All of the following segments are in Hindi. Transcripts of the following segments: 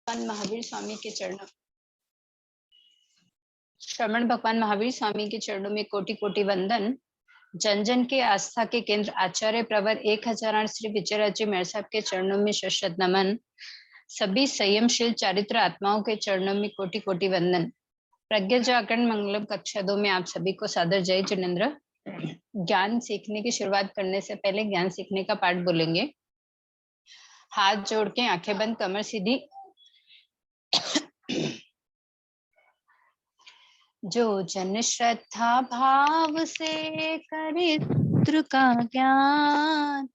महावीर स्वामी के चरणों श्रवण भगवान महावीर स्वामी के चरणों में कोटि कोटि वंदन। जन जन के आस्था के केंद्र आचार्य प्रवर 1008 श्री विजयराज जी मेहर साहब के चरणों में शत नमन। सभी संयमशील चारित्र आत्माओं के चरणों में कोटि कोटि वंदन। प्रज्ञा जागरण मंगलम कक्षा 2 में आप सभी को सादर जय जिनेन्द्र। ज्ञान सीखने की शुरुआत करने से पहले ज्ञान सीखने का पाठ बोलेंगे। हाथ जोड़ के आंखें बंद, कमर सीधी। जो जन श्रद्धा भाव से करे पुत्र का ज्ञान,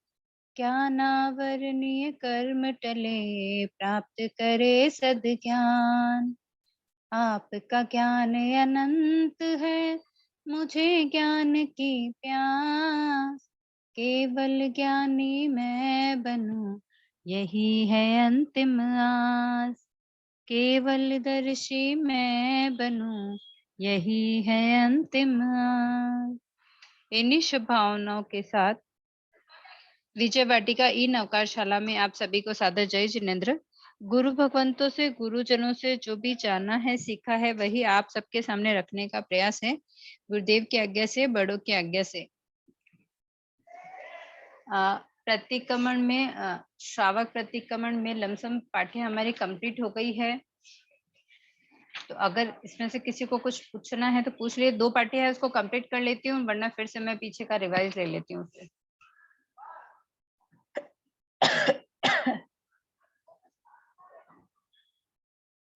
ज्ञानावरणीय कर्म टले प्राप्त करे सद ज्ञान। आपका ज्ञान अनंत है, मुझे ज्ञान की प्यास। केवल ज्ञानी मैं बनूं, यही है अंतिम आस। केवल दर्शी मैं बनूं, यही है अंतिम आस। इन्हीं शुभ भावनाओं के साथ विजय वाटिका ई नवकारशाला में आप सभी को सादर जय जिनेन्द्र। गुरु भगवंतों से, गुरुजनों से जो भी जाना है, सीखा है, वही आप सबके सामने रखने का प्रयास है, गुरुदेव की आज्ञा से, बड़ों की आज्ञा से। प्रतिक्रमण में श्रावक प्रतिक्रमण में लमसम पाठ्य हमारी कंप्लीट हो गई है। तो अगर इसमें से किसी को कुछ पूछना है तो पूछ लिए। 2 पाठ्य है, उसको कंप्लीट कर लेती हूँ, वरना फिर से मैं पीछे का रिवाइज ले लेती हूँ।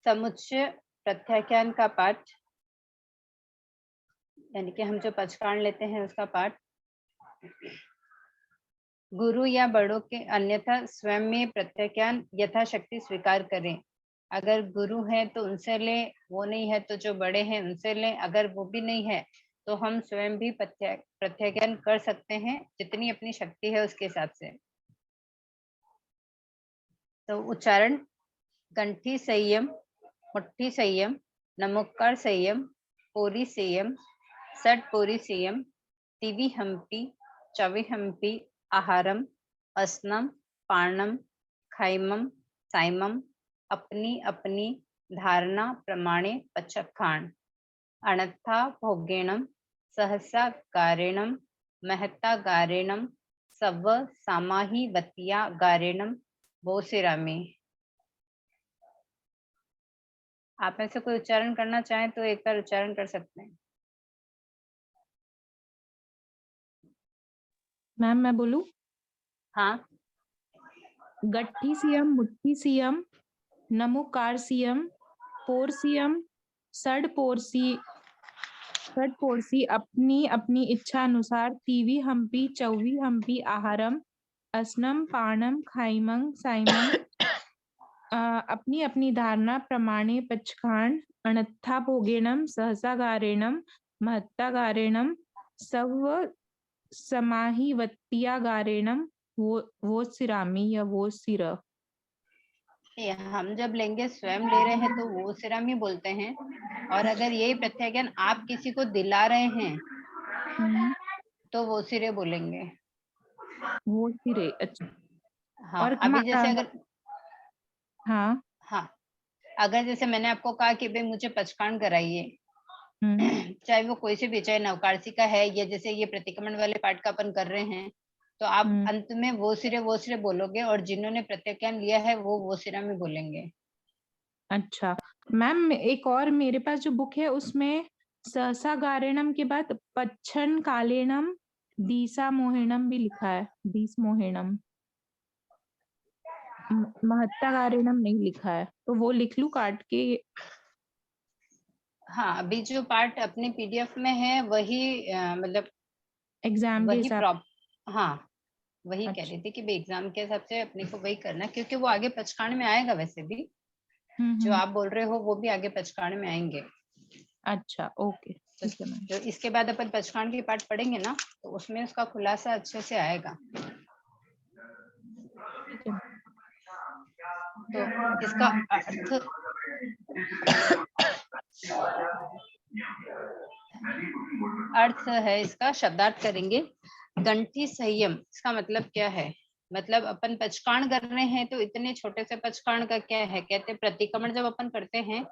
समुच्चय प्रत्याख्यान का पाठ, यानी कि हम जो पचकांड लेते हैं उसका पाठ। गुरु या बड़ों के अन्यथा स्वयं में प्रत्याख्यान यथाशक्ति स्वीकार करें। अगर गुरु है तो उनसे ले, वो नहीं है तो जो बड़े हैं उनसे ले। अगर वो भी नहीं है तो हम स्वयं भी प्रत्याख्यान कर सकते हैं, जितनी अपनी शक्ति है उसके हिसाब से। तो उच्चारण: कंठी संयम, मुट्ठी संयम, नमोक्कार संयम, पोरी संयम, सट पोरी संयम, तिवि हम्पी, चवि हम्पी, आहारम, असनम, पाणम, खाइमम, साइमम, अपनी अपनी धारणा प्रमाणे पचखाण, अणत्था भोगेणम, सहसा गारेणम, महत्ता गारेणम, सव सामाही वतिया गारेणम, बोसिरामी। आप में से कोई उच्चारण करना चाहें तो एक बार उच्चारण कर सकते हैं। मैम मैं बोलूं? हाँ। गट्ठी सियम, मुट्ठी सियम, नमोकार सियम, पोर सियम, सड पोरसी अपनी अपनी इच्छा अनुसार, तीवी हम्पी, चौवी हम्पी, आहारम, असनम, पाणम, खाइमंग, साइमम, अपनी अपनी धारणा प्रमाणे पचखाण, अणत्था भोगेणम, सहसा गारेणम, महत्ता गारेणम, सव समाही वत्तिया गारेणम, वो सिरामी या वो सिर। हम जब लेंगे स्वयं ले रहे हैं तो वो सिरामी बोलते हैं, और अगर यही प्रत्याख्यान आप किसी को दिला रहे हैं तो वो सिरे बोलेंगे। वो सिरे, अच्छा। हाँ, और अभी जैसे अगर हाँ हाँ, अगर जैसे मैंने आपको कहा कि भाई मुझे पचकान कराइए, चाहे वो कोई से भी, चाहे नवकारसी का है या जैसे ये प्रतिक्रमण वाले पाठ का अपन कर रहे हैं, तो आप अंत में वो सिरे बोलोगे, और जिन्होंने प्रत्याख्यान लिया है वो सिरा में बोलेंगे। अच्छा मैम, एक और मेरे पास जो बुक है उसमें सहसा गारेणम के बाद पच्छन कालेणम दीसा मोहेणम भी लिखा है। दीस मोहेणम, महत्ता गारेणम नहीं लिखा है, तो वो लिख लूं काट के? हाँ, अभी जो पार्ट अपने पीडीएफ में है वही मतलब एग्जाम के वही हिसाब। हाँ, वही कह अच्छा। रही थी कि एग्जाम के हिसाब से अपने को वही करना है, क्योंकि वो आगे पचकाण में आएगा। वैसे भी जो आप बोल रहे हो वो भी आगे पचकाण में आएंगे। अच्छा, ओके, ठीक है मैम। तो इसके बाद अपन पचकाण की पाठ पढ़ेंगे ना, तो उसमें उसका खुलासा अच्छे से आएगा। ठीक है। तो इसका अर्थ है, इसका शब्दार्थ करेंगे। गंठी संयम, इसका मतलब क्या है? मतलब अपन पचकाण कर रहे हैं तो इतने छोटे से पचकाण का क्या है, कहते हैं प्रतिक्रमण जब अपन करते हैं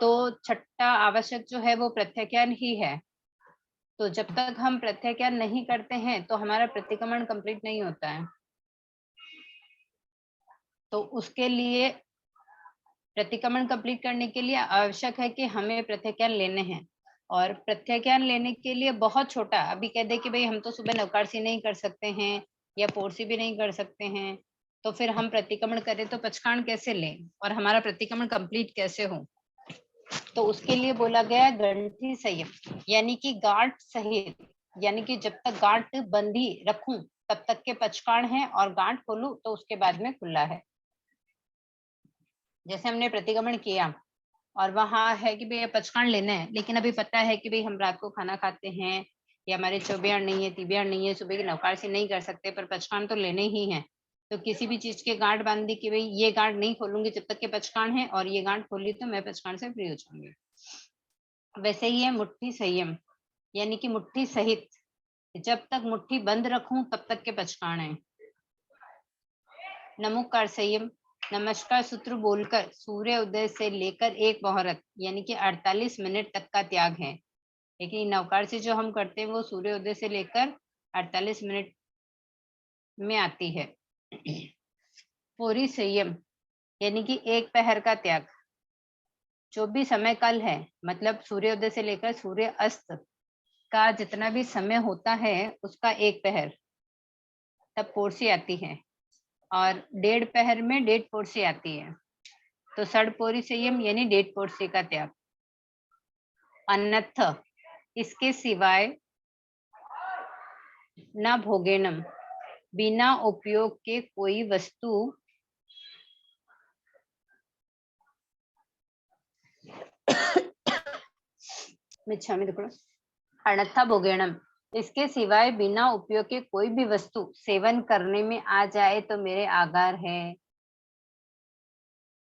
तो छठा आवश्यक जो है वो प्रत्याख्यान ही है। तो जब तक हम प्रत्याख्यान नहीं करते हैं तो हमारा प्रतिक्रमण कंप्लीट नहीं होता है। तो उसके लिए प्रतिक्रमण कंप्लीट करने के लिए आवश्यक है कि हमें प्रत्याख्यान लेने हैं, और प्रत्याख्यान लेने के लिए बहुत छोटा, अभी कह दे कि भाई हम तो सुबह नवकारसी नहीं कर सकते हैं या पोरसी भी नहीं कर सकते हैं, तो फिर हम प्रतिक्रमण करें तो पचकाण कैसे लें और हमारा प्रतिक्रमण कंप्लीट कैसे हो। तो उसके लिए बोला गया ग्रंथि संयम, यानी कि गांठ सहित, यानी कि जब तक गांठ बंधी रखूं तब तक के पचकाण है, और गांठ खोलूं तो उसके बाद में खुला है। जैसे हमने प्रतिक्रमण किया और वहां है कि भैया पचकाण लेना है, लेकिन अभी पता है कि भाई हम रात को खाना खाते हैं या हमारे चौबियाण नहीं है, तिबियाण नहीं है, सुबह की नवकारसी नहीं कर सकते, पर पचकाण तो लेने ही है। तो किसी भी चीज के गांठ बांध दी कि भाई ये गांठ नहीं खोलूंगी जब तक के पचकाण है, और ये गांठ खोली तो मैं पचकाण से फ्री हो जाऊंगी। वैसे ही है मुट्ठी संयम, यानी कि मुट्ठी सहित, जब तक मुट्ठी बंद रखूं तब तक के पचकाण है। नमोकार संयम, नमस्कार सूत्र बोलकर सूर्य उदय से लेकर एक मुहूर्त यानी कि 48 मिनट तक का त्याग है। लेकिन नवकार से जो हम करते हैं वो सूर्य उदय से लेकर 48 मिनट में आती है। पूरी संयम, यानी कि एक पहर का त्याग, जो भी समय काल है, मतलब सूर्योदय से लेकर सूर्य अस्त का जितना भी समय होता है उसका एक पहर, तब पोरसी आती है, और 1.5 पहर में 1.5 पोरसी आती है। तो षडपोरी संयम यानी 1.5 पोरसी का त्याग। अन्यथ इसके सिवाय न भोगेनम, बिना उपयोग के कोई वस्तु अन्यथा भोगेनम, इसके सिवाय बिना उपयोग के कोई भी वस्तु सेवन करने में आ जाए तो मेरे आगार है।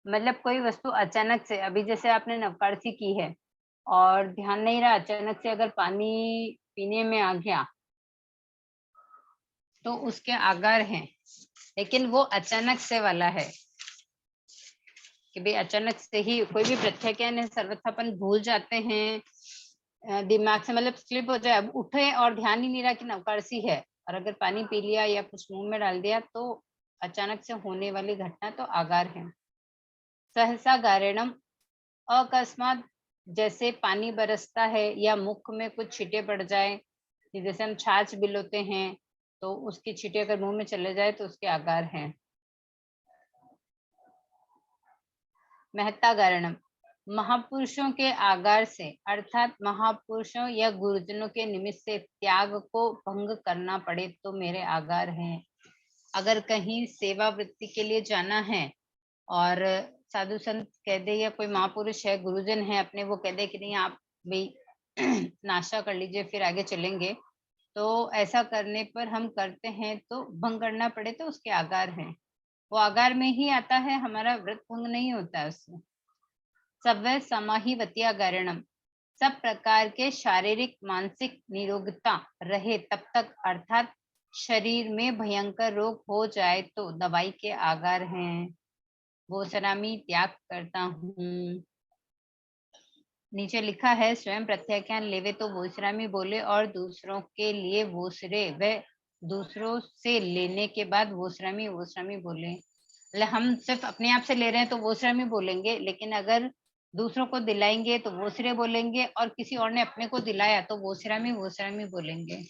मतलब कोई वस्तु अचानक से, अभी जैसे आपने नवकारसी की है और ध्यान नहीं रहा, अचानक से अगर पानी पीने में आ गया तो उसके आगार हैं, लेकिन वो अचानक से वाला है कि भाई अचानक से ही कोई भी प्रत्याख्यान है, सर्वथा अपन भूल जाते हैं, दिमाग से मतलब स्लिप हो जाए, अब उठे और ध्यान ही नहीं रहा कि नवकारसी है, और अगर पानी पी लिया या कुछ मुंह में डाल दिया तो अचानक से होने वाली घटना तो आगार है। सहसा गारेणम, अकस्मात जैसे पानी बरसता है या मुख में कुछ छींटे पड़ जाए, जैसे हम छाछ बिलोते हैं तो उसकी छींटे अगर मुंह में चले जाए तो उसके आगार हैं। महत्ता गारणम, महापुरुषों के आगार से अर्थात महापुरुषों या गुरुजनों के निमित्त से त्याग को भंग करना पड़े तो मेरे आगार हैं। अगर कहीं सेवा वृत्ति के लिए जाना है और साधु संत कह दे या कोई महापुरुष है, गुरुजन है अपने, वो कह दे कि नहीं आप भाई नाश्ता कर लीजिए फिर आगे चलेंगे, तो ऐसा करने पर हम करते हैं तो भंग करना पड़े तो उसके आगार हैं। वो आगार में ही आता है, हमारा व्रत भंग नहीं होता है उससे। सव्य समाहिवत्या गारणम, सब प्रकार के शारीरिक मानसिक निरोगता रहे तब तक, अर्थात शरीर में भयंकर रोग हो जाए तो दवाई के आगार हैं। वो सलामी त्याग करता हूँ। नीचे लिखा है स्वयं प्रत्याख्यान लेवे तो वोसरामी बोले, और दूसरों के लिए वोसरे व दूसरों से लेने के बाद वोसरामी वोसरामी बोले। मतलब हम सिर्फ अपने आप से ले रहे हैं तो वोसरामी बोलेंगे, लेकिन अगर दूसरों को दिलाएंगे तो वोसरे बोलेंगे, और किसी और ने अपने को दिलाया तो वोसरामी बोलेंगे।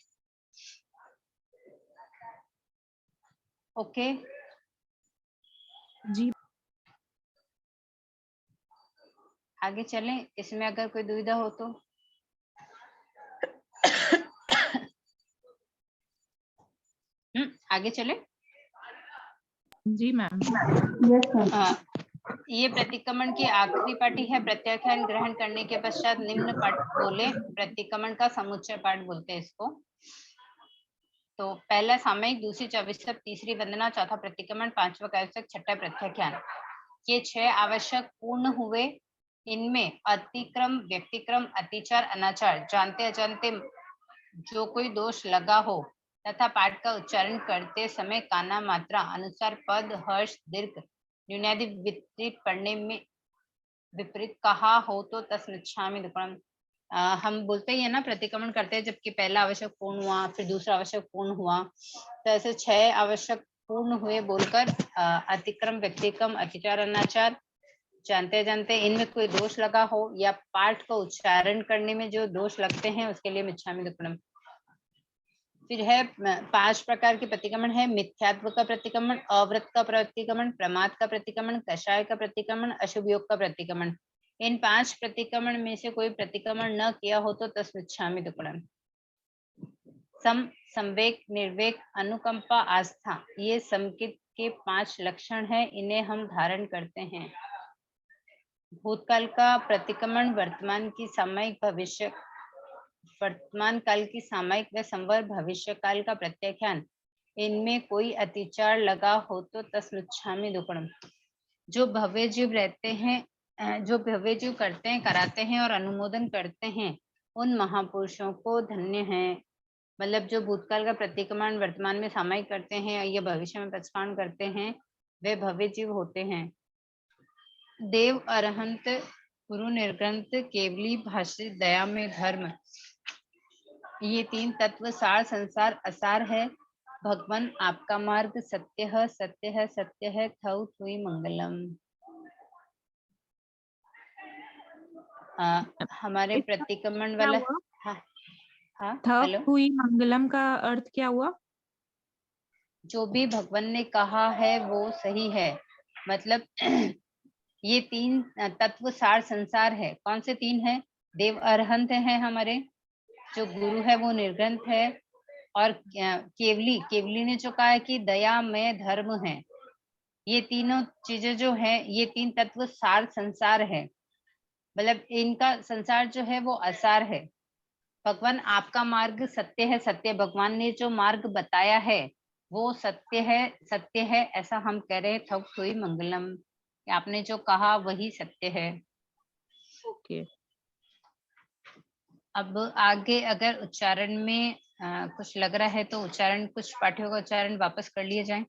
ओके जी आगे चलें, इसमें अगर कोई दुविधा हो तो। आगे चले। जी मैम। ये प्रतिक्रमण की आखिरी पार्टी है। प्रत्याख्यान ग्रहण करने के पश्चात निम्न पाठ बोले, प्रतिक्रमण का समुच्चय पाठ बोलते हैं इसको। तो पहला सामयिक, दूसरी चौविस्तव, तीसरी वंदना, चौथा प्रतिक्रमण, पांचवा कायस्थ, छठा प्रत्याख्यान। ये 6 आवश्यक पूर्ण हुए। इनमें अतिक्रम, व्यक्तिक्रम, अतिचार, अनाचार, जानते अजानते जो कोई दोष लगा हो तथा पाठ का उच्चारण करते समय काना मात्रा अनुसार पद हर्ष दीर्घ न्यूनादि विपरीत पढ़ने में विपरीत कहा हो तो तस्मिच्छामि दुक्कड़म। हम बोलते ही है ना, प्रतिक्रमण करते हैं जबकि पहला आवश्यक पूर्ण हुआ, फिर दूसरा आवश्यक पूर्ण हुआ, तो ऐसे 6 आवश्यक पूर्ण हुए बोलकर अतिक्रम व्यक्तिक्रम अतिचार अनाचार जानते जानते इनमें कोई दोष लगा हो या पाठ को उच्चारण करने में जो दोष लगते हैं उसके लिए मिच्छामि दुक्कड़म। फिर है 5 प्रकार के प्रतिक्रमण है। मिथ्यात्व का प्रतिक्रमण, अव्रत का प्रतिक्रमण, प्रमाद का प्रतिक्रमण, कषाय का प्रतिक्रमण, अशुभ योग का प्रतिक्रमण। इन 5 प्रतिक्रमण में से कोई प्रतिक्रमण न किया हो तो तस्मिच्छामि दुक्कड़म। सम, संवेग, निर्वेग, अनुकंपा, आस्था, ये संकित के 5 लक्षण हैं, इन्हें हम धारण करते हैं। भूतकाल का प्रतिक्रमण, वर्तमान काल की सामयिक व संवर भविष्य काल का प्रत्याख्यान, इनमें कोई अतिचार लगा हो तो तस्मिच्छामि दुक्कड़म। जो भव्य जीव रहते हैं, जो भव्य जीव करते हैं, कराते हैं और अनुमोदन करते हैं, उन महापुरुषों को धन्य है। मतलब जो भूतकाल का प्रतिक्रमण वर्तमान में सामयिक करते हैं या भविष्य में प्रस्थान करते हैं, वे भव्य जीव होते हैं। देव, अरहंत, गुरु, निर्ग्रंथ, केवली, भाष्य, दया में धर्म, ये 3 तत्व सार संसार असार है। भगवान आपका मार्ग सत्य है, सत्य है, सत्य है, थौ थुई मंगलम। हमारे इसका प्रतिक्रमण क्या वाला। हुआ? हाँ हाँ, थप हेलो। हुई मंगलम का अर्थ क्या हुआ? जो भी भगवान ने कहा है वो सही है। मतलब ये 3 तत्व सार संसार है। कौन से 3 है? देव अरहंत है हमारे, जो गुरु है वो निर्ग्रंथ है, और केवली ने जो कहा है कि दया में धर्म है। ये तीनों चीजें जो है, ये 3 तत्व सार संसार है। मतलब इनका संसार जो है वो असार है। भगवान आपका मार्ग सत्य है, सत्य, भगवान ने जो मार्ग बताया है वो सत्य है, सत्य है, ऐसा हम कह रहे हैं। थौ थुई मंगलम, आपने जो कहा वही सत्य है। ओके। अब आगे अगर उच्चारण में कुछ लग रहा है तो उच्चारण, कुछ पाठों का उच्चारण वापस कर लिए जाए,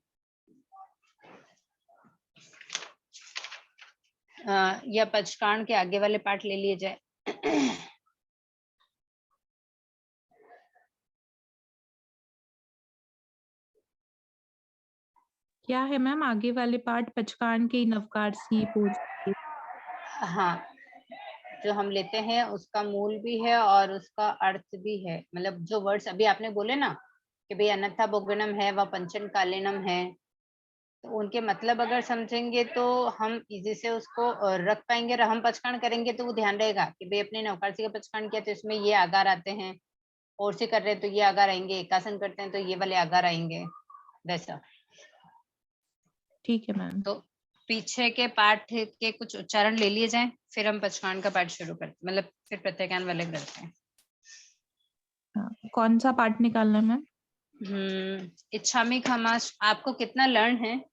या पंचकांड के आगे वाले पाठ ले लिए जाए। क्या है मैम आगे वाले पाठ? पचकान के नवकार सी पूज। हाँ, जो हम लेते हैं उसका मूल भी है और उसका अर्थ भी है। मतलब जो वर्ड्स अभी आपने बोले ना कि भाई अन्यथा भोगनम है व पंचन कालीनम है, तो उनके मतलब अगर समझेंगे तो हम इजी से उसको रख पाएंगे। और हम पचकान करेंगे तो वो ध्यान रहेगा कि भाई अपने नवकारसी का पचकान किया तो इसमें ये आगार आते हैं, और से कर रहे हैं तो ये आगार आएंगे, एकासन करते हैं तो ये वाले आगार आएंगे, वैसा। ठीक है मैम। तो पीछे के पाठ के कुछ उच्चारण ले लिए जाएं, फिर हम पचकान का पाठ शुरू करते, मतलब फिर प्रत्याख्यान वाले करते हैं। हाँ, कौन सा पाठ निकालना है मैम? इच्छामि खमास। आपको कितना लर्न है?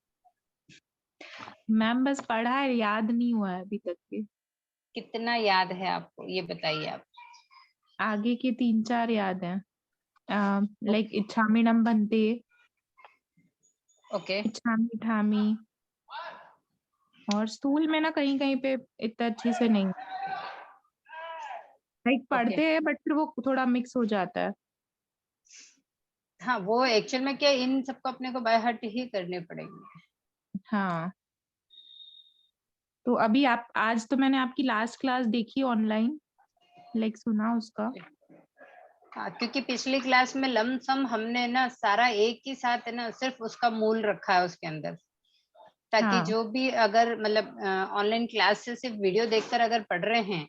मैम बस पढ़ा है, याद नहीं हुआ है अभी तक के। कितना याद है आपको, ये बताइए आप। आगे के 3-4 याद हैं। लाइक ओके इच्छामिनम बनते, ओके इच्छामी ठामी, और स्थूल में ना कहीं कहीं पे इतना अच्छी से नहीं, लाइक ओके। पढ़ते हैं बट फिर वो थोड़ा मिक्स हो जाता है। हाँ, वो एक्चुअल में क्या, इन सबको अपने को बाय हार्ट ही करने पड़ेंगे। हाँ, तो अभी आप, आज तो मैंने आपकी लास्ट क्लास देखी ऑनलाइन, लाइक सुना उसका। हाँ, क्योंकि पिछली क्लास में लमसम हमने ना सारा एक ही साथ है ना, सिर्फ उसका मूल रखा है उसके अंदर, ताकि हाँ। जो भी अगर मतलब ऑनलाइन क्लास से सिर्फ वीडियो देखकर अगर पढ़ रहे हैं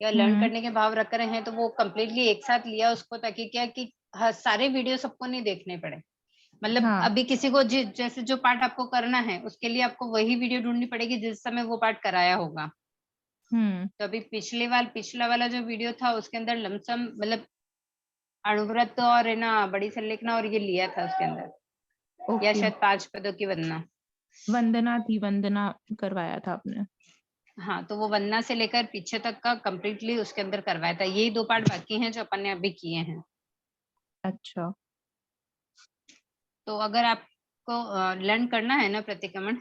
या लर्न हम्म। करने के भाव रख रहे हैं तो वो कम्प्लीटली एक साथ लिया उसको, ताकि क्या कि सारे वीडियो सबको नहीं देखने पड़े। मतलब हाँ। अभी किसी को जैसे जो पार्ट आपको करना है उसके लिए आपको वही वीडियो ढूंढनी पड़ेगी जिस समय वो पार्ट कराया होगा। हम्म। तो अभी पिछला वाला जो वीडियो था उसके अंदर लमसम मतलब अणुव्रत और है ना बड़ी संलेखना और ये लिया था उसके अंदर, या ओके। शायद 5 पदों की वंदना। वंदना थी, वंदना करवाया था आपने। हाँ, तो वो वंदना से लेकर पीछे तक का कम्प्लीटली उसके अंदर करवाया था। यही 2 पार्ट बाकी हैं जो अपन ने अभी किए हैं। अच्छा। तो अगर आपको लर्न करना है ना प्रतिक्रमण,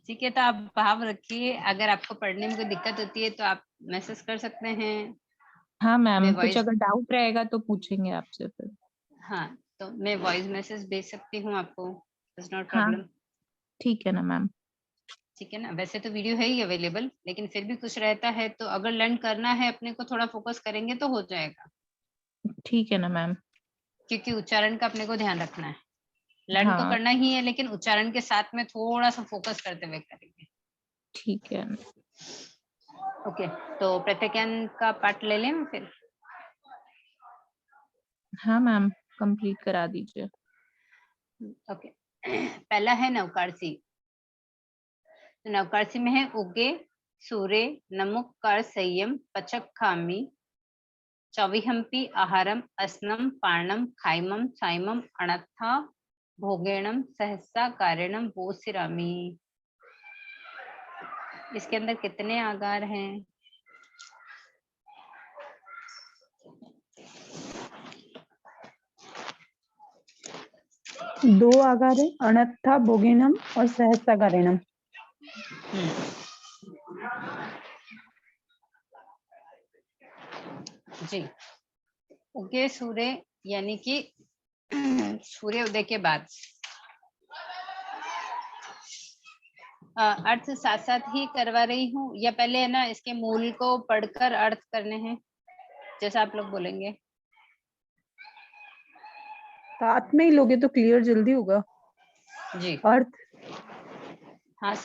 ठीक है, तो आप भाव रखिए। अगर आपको पढ़ने में कोई दिक्कत होती है तो आप मैसेज कर सकते हैं। हाँ मैम, मैं कुछ वॉइस अगर डाउट रहेगा तो पूछेंगे आपसे फिर। हाँ, तो मैं वॉइस मैसेज भेज सकती हूँ आपको, इट्स नॉट हाँ प्रॉब्लम। ठीक है ना मैम। ठीक है ना, वैसे तो वीडियो है ही अवेलेबल, लेकिन फिर भी कुछ रहता है तो अगर लर्न करना है अपने को, थोड़ा फोकस करेंगे तो हो जाएगा, ठीक है ना मैम। क्योंकि उच्चारण का अपने को ध्यान रखना है। लर्न तो हाँ करना ही है, लेकिन उच्चारण के साथ में थोड़ा सा फोकस करते हुए करेंगे। ठीक है। ओके, तो प्रत्याख्यान का पार्ट ले लें फिर। हाँ मैम, कंप्लीट करा दीजिए। ओके पहला है नवकारसी। तो नवकारसी में है उगे, सूर्य, नमुक, कर, संयम, पचक, खामी, चौविहंपी, आहारम, असनम, पार्णम, खाइमम, साइमम, अणत्था, भोगेणम, सहसा, कारणम, बोसिरामी। इसके अंदर कितने आकार हैं? दो आकार है, अनत्था भोगिनम और सहसा कारिणम। जी, उगे सूर्य यानी कि सूर्य उदय के बाद। अर्थ साथ साथ ही करवा रही हूँ, या पहले है ना इसके मूल को पढ़कर अर्थ करने हैं, जैसा आप लोग बोलेंगे। साथ में ही लोगे तो क्लियर जल्दी होगा। जी अर्थ हाँ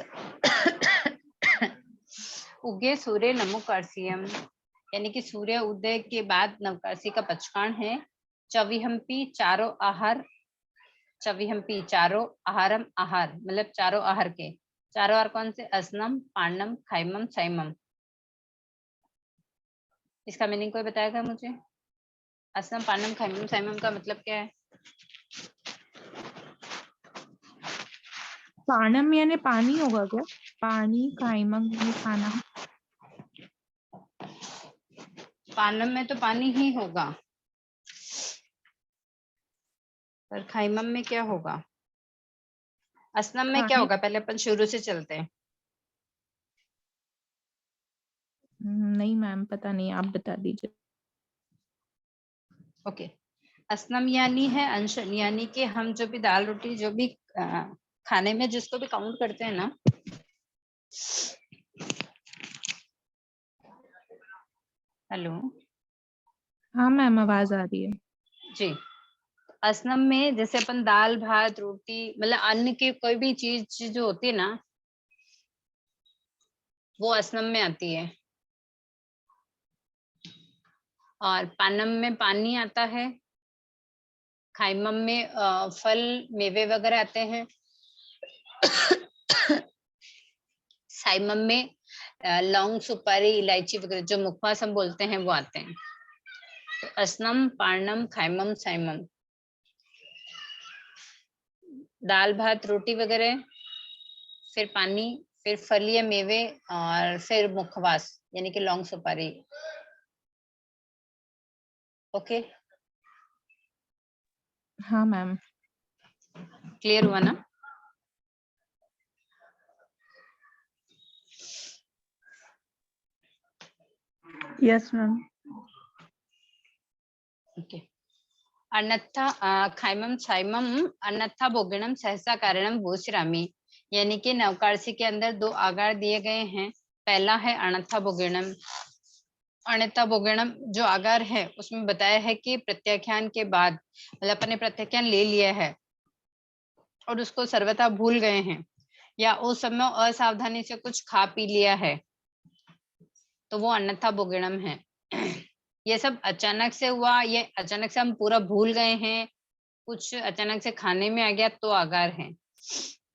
उगे सूर्य नमुकार्सियम, यानी कि सूर्य उदय के बाद नवकार्सी का पचकाण है। चौविहंपी चारों आहार, चौविहंपी चारों, आहारम आहार मतलब चारों आहार के। चारों आहार कौन से? असनम, पांडम, खाइमम, साइमम। इसका मीनिंग कोई बताएगा मुझे? असनम, पांडम, खाइमम, साइमम का मतलब क्या है? पानम यानी पानी होगा क्या? पानी, खाइमंग यानी खाना। पानम में तो पानी ही होगा, पर खाइमम में क्या होगा? असनम में क्या खाने। होगा? पहले अपन शुरू से चलते हैं। नहीं मैम, पता नहीं, आप बता दीजिए। ओके, असनम यानी है अंशन, यानी कि हम जो भी दाल रोटी जो भी खाने में जिसको भी काउंट करते हैं ना। हेलो, हाँ मैम, आवाज आ रही है। जी, असनम में जैसे अपन दाल भात रोटी मतलब अन्न की कोई भी चीज जो होती है ना, वो असनम में आती है। और पानम में पानी आता है। खाइमम में फल मेवे वगैरह आते हैं। साइमम में लौंग, सुपारी, इलायची वगैरह जो मुखवास हम बोलते हैं वो आते हैं। तो असनम, पार्णम, खाइमम, साइमम, दाल भात रोटी वगैरह, फिर पानी, फिर फल या मेवे, और फिर मुखवास यानी कि लौंग सुपारी। ओके, हाँ मैम। क्लियर हुआ ना? Yes ma'am. ओके, अन्यथा खाइमम साइमम, अन्यथा भोगिणम, सहसा कारणम, भूश्रामी। यानी कि नवकारसी के अंदर दो आकार दिए गए हैं। पहला है अनथा भोगिणम। अनथा भोगिणम जो आकार है उसमें बताया है कि प्रत्याख्यान के बाद, मतलब अपने प्रत्याख्यान ले लिया है और उसको सर्वथा भूल गए हैं, या उस समय असावधानी से कुछ खा पी लिया है, तो वो अन्यथा भोगिणम है। ये सब अचानक से हुआ, ये अचानक से हम पूरा भूल गए हैं, कुछ अचानक से खाने में आ गया तो आकार है।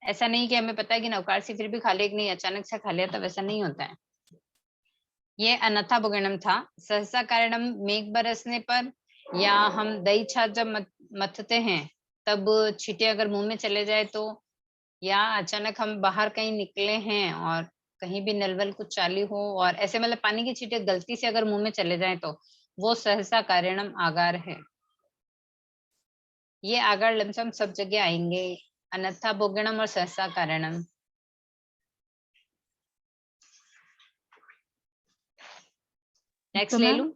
ऐसा नहीं कि हमें पता है कि नवकार से फिर भी खा लिया कि नहीं, अचानक से खा लिया, तो वैसा नहीं होता है। ये अनथा भोगणम था। सहसा कारणम मेघ बरसने पर, या हम दही छाछ जब मथते हैं तब छींटे अगर मुंह में चले जाए तो, या अचानक हम बाहर कहीं निकले हैं और कहीं भी नलवल कुछ चालू हो और ऐसे मतलब पानी की छींटे गलती से अगर मुंह में चले जाए तो वो सहसा कारणम आकार है। ये आकार लमसम सब जगह आएंगे, अन्यथा भोगणम और सहसा कारणम। नेक्स्ट तो ले मैम लूं?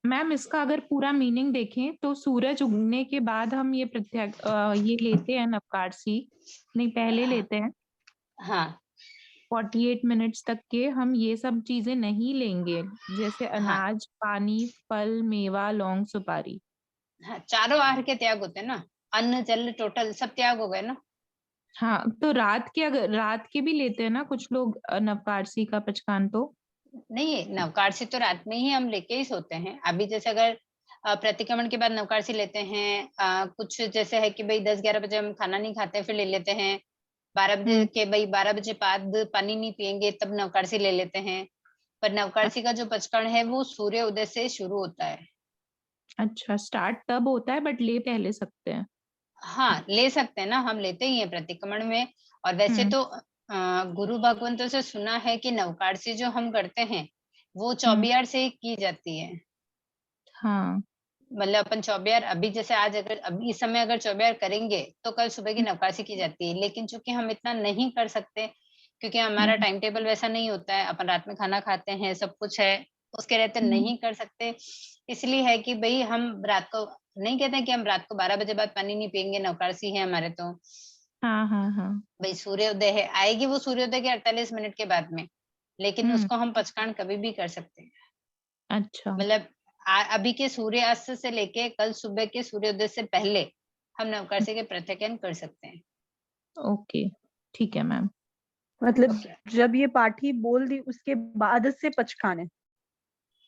मैम इसका अगर पूरा मीनिंग देखें तो सूरज उगने के बाद हम ये ये लेते हैं नवकारसी, नहीं पहले लेते हैं। हाँ 48 मिनट्स तक के हम ये सब चीजें नहीं लेंगे, जैसे हाँ अनाज, पानी, फल, मेवा, लौंग, सुपारी। हाँ, चारों आहार के त्याग होते हैं ना, अन्न जल टोटल सब त्याग हो गए ना। हाँ, तो रात के, अगर रात के भी लेते हैं ना कुछ लोग नवकारसी का पचकान, तो नहीं, नवकारसी तो रात में ही हम लेके ही सोते हैं। अभी जैसे अगर प्रतिक्रमण के बाद नवकारसी लेते हैं, कुछ जैसे है कि भाई 10-11 बजे हम खाना नहीं खाते फिर ले लेते हैं, 12 बजे के भाई 12 बजे बाद पानी नहीं पियेंगे तब नवकारसी ले लेते हैं। पर नवकारसी का जो पचकण है वो सूर्य उदय से शुरू होता है। अच्छा, स्टार्ट तब होता है बट ले पहले सकते हैं। हाँ ले सकते हैं ना, हम लेते ही हैं प्रतिक्रमण में। और वैसे हम्म तो गुरु भगवंतों से सुना है कि नवकारसी जो हम करते हैं वो हम्म। चौबियार से ही की जाती है। हाँ। मतलब अपन चौबियार अभी जैसे आज अगर अभी इस समय अगर चौबियार करेंगे तो कल सुबह की हम्म नवकाशी की जाती है। लेकिन चूंकि हम इतना नहीं कर सकते, क्योंकि हमारा हम्म टाइम टेबल वैसा नहीं होता है, अपन रात में खाना खाते हैं, सब कुछ है, उसके रहते हम्म। नहीं कर सकते। इसलिए है कि भाई हम रात को नहीं कहते कि हम रात को 12 बजे बाद पानी नहीं पियेंगे, नवकाशी है हमारे तो। हाँ हाँ हाँ। भाई सूर्योदय है, आएगी वो सूर्योदय के 48 मिनट के बाद में, लेकिन हम्म। उसको हम पचकान कभी भी कर सकते हैं। अच्छा। मतलब अभी के सूर्यास्त से लेके कल सुबह के सूर्योदय से पहले हम नवकाशी के प्रत्ययन कर सकते हैं। ओके, ठीक है मैम। मतलब ओके। जब ये पाठी बोल दी उसके बाद से पचकान है,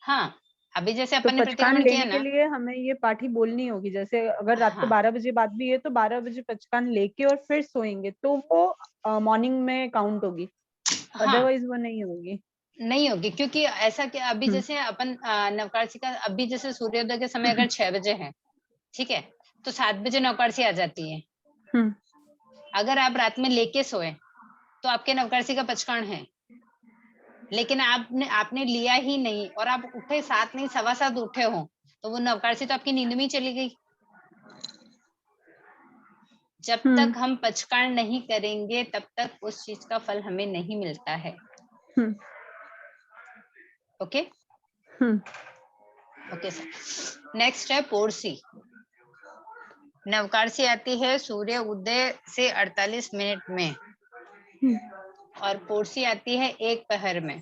हाँ अभी जैसे तो अपन ने पचकान प्रतिक्रमण किया लेने के ना। लिए हमें ये पाठी बोलनी होगी। जैसे अगर रात को हाँ 12 बजे बाद भी है तो 12 बजे पचकान लेके और फिर सोएंगे तो वो मॉर्निंग में काउंट होगी, हाँ अदरवाइज वो नहीं होगी। नहीं होगी, क्योंकि ऐसा कि अभी हम्म जैसे अपन नवकाशी का अभी जैसे सूर्योदय के समय अगर 6 बजे है, ठीक है, तो 7 बजे नवकाशी आ जाती है। हम्म अगर आप रात में लेके सोए तो आपके नवकाशी का पचकान है, लेकिन आपने आपने लिया ही नहीं और आप उठे 7 नहीं 7:15 उठे हो, तो वो नवकाशी तो आपकी नींद में ही चली गई। जब तक हम्म हम पचकान नहीं करेंगे तब तक उस चीज का फल हमें नहीं मिलता है। हम्म ओके हम्म ओके सर। नेक्स्ट है पोरसी। नवकारसी आती है सूर्य उदय से 48 मिनट में हम्म और पोरसी आती है 1 पहर में।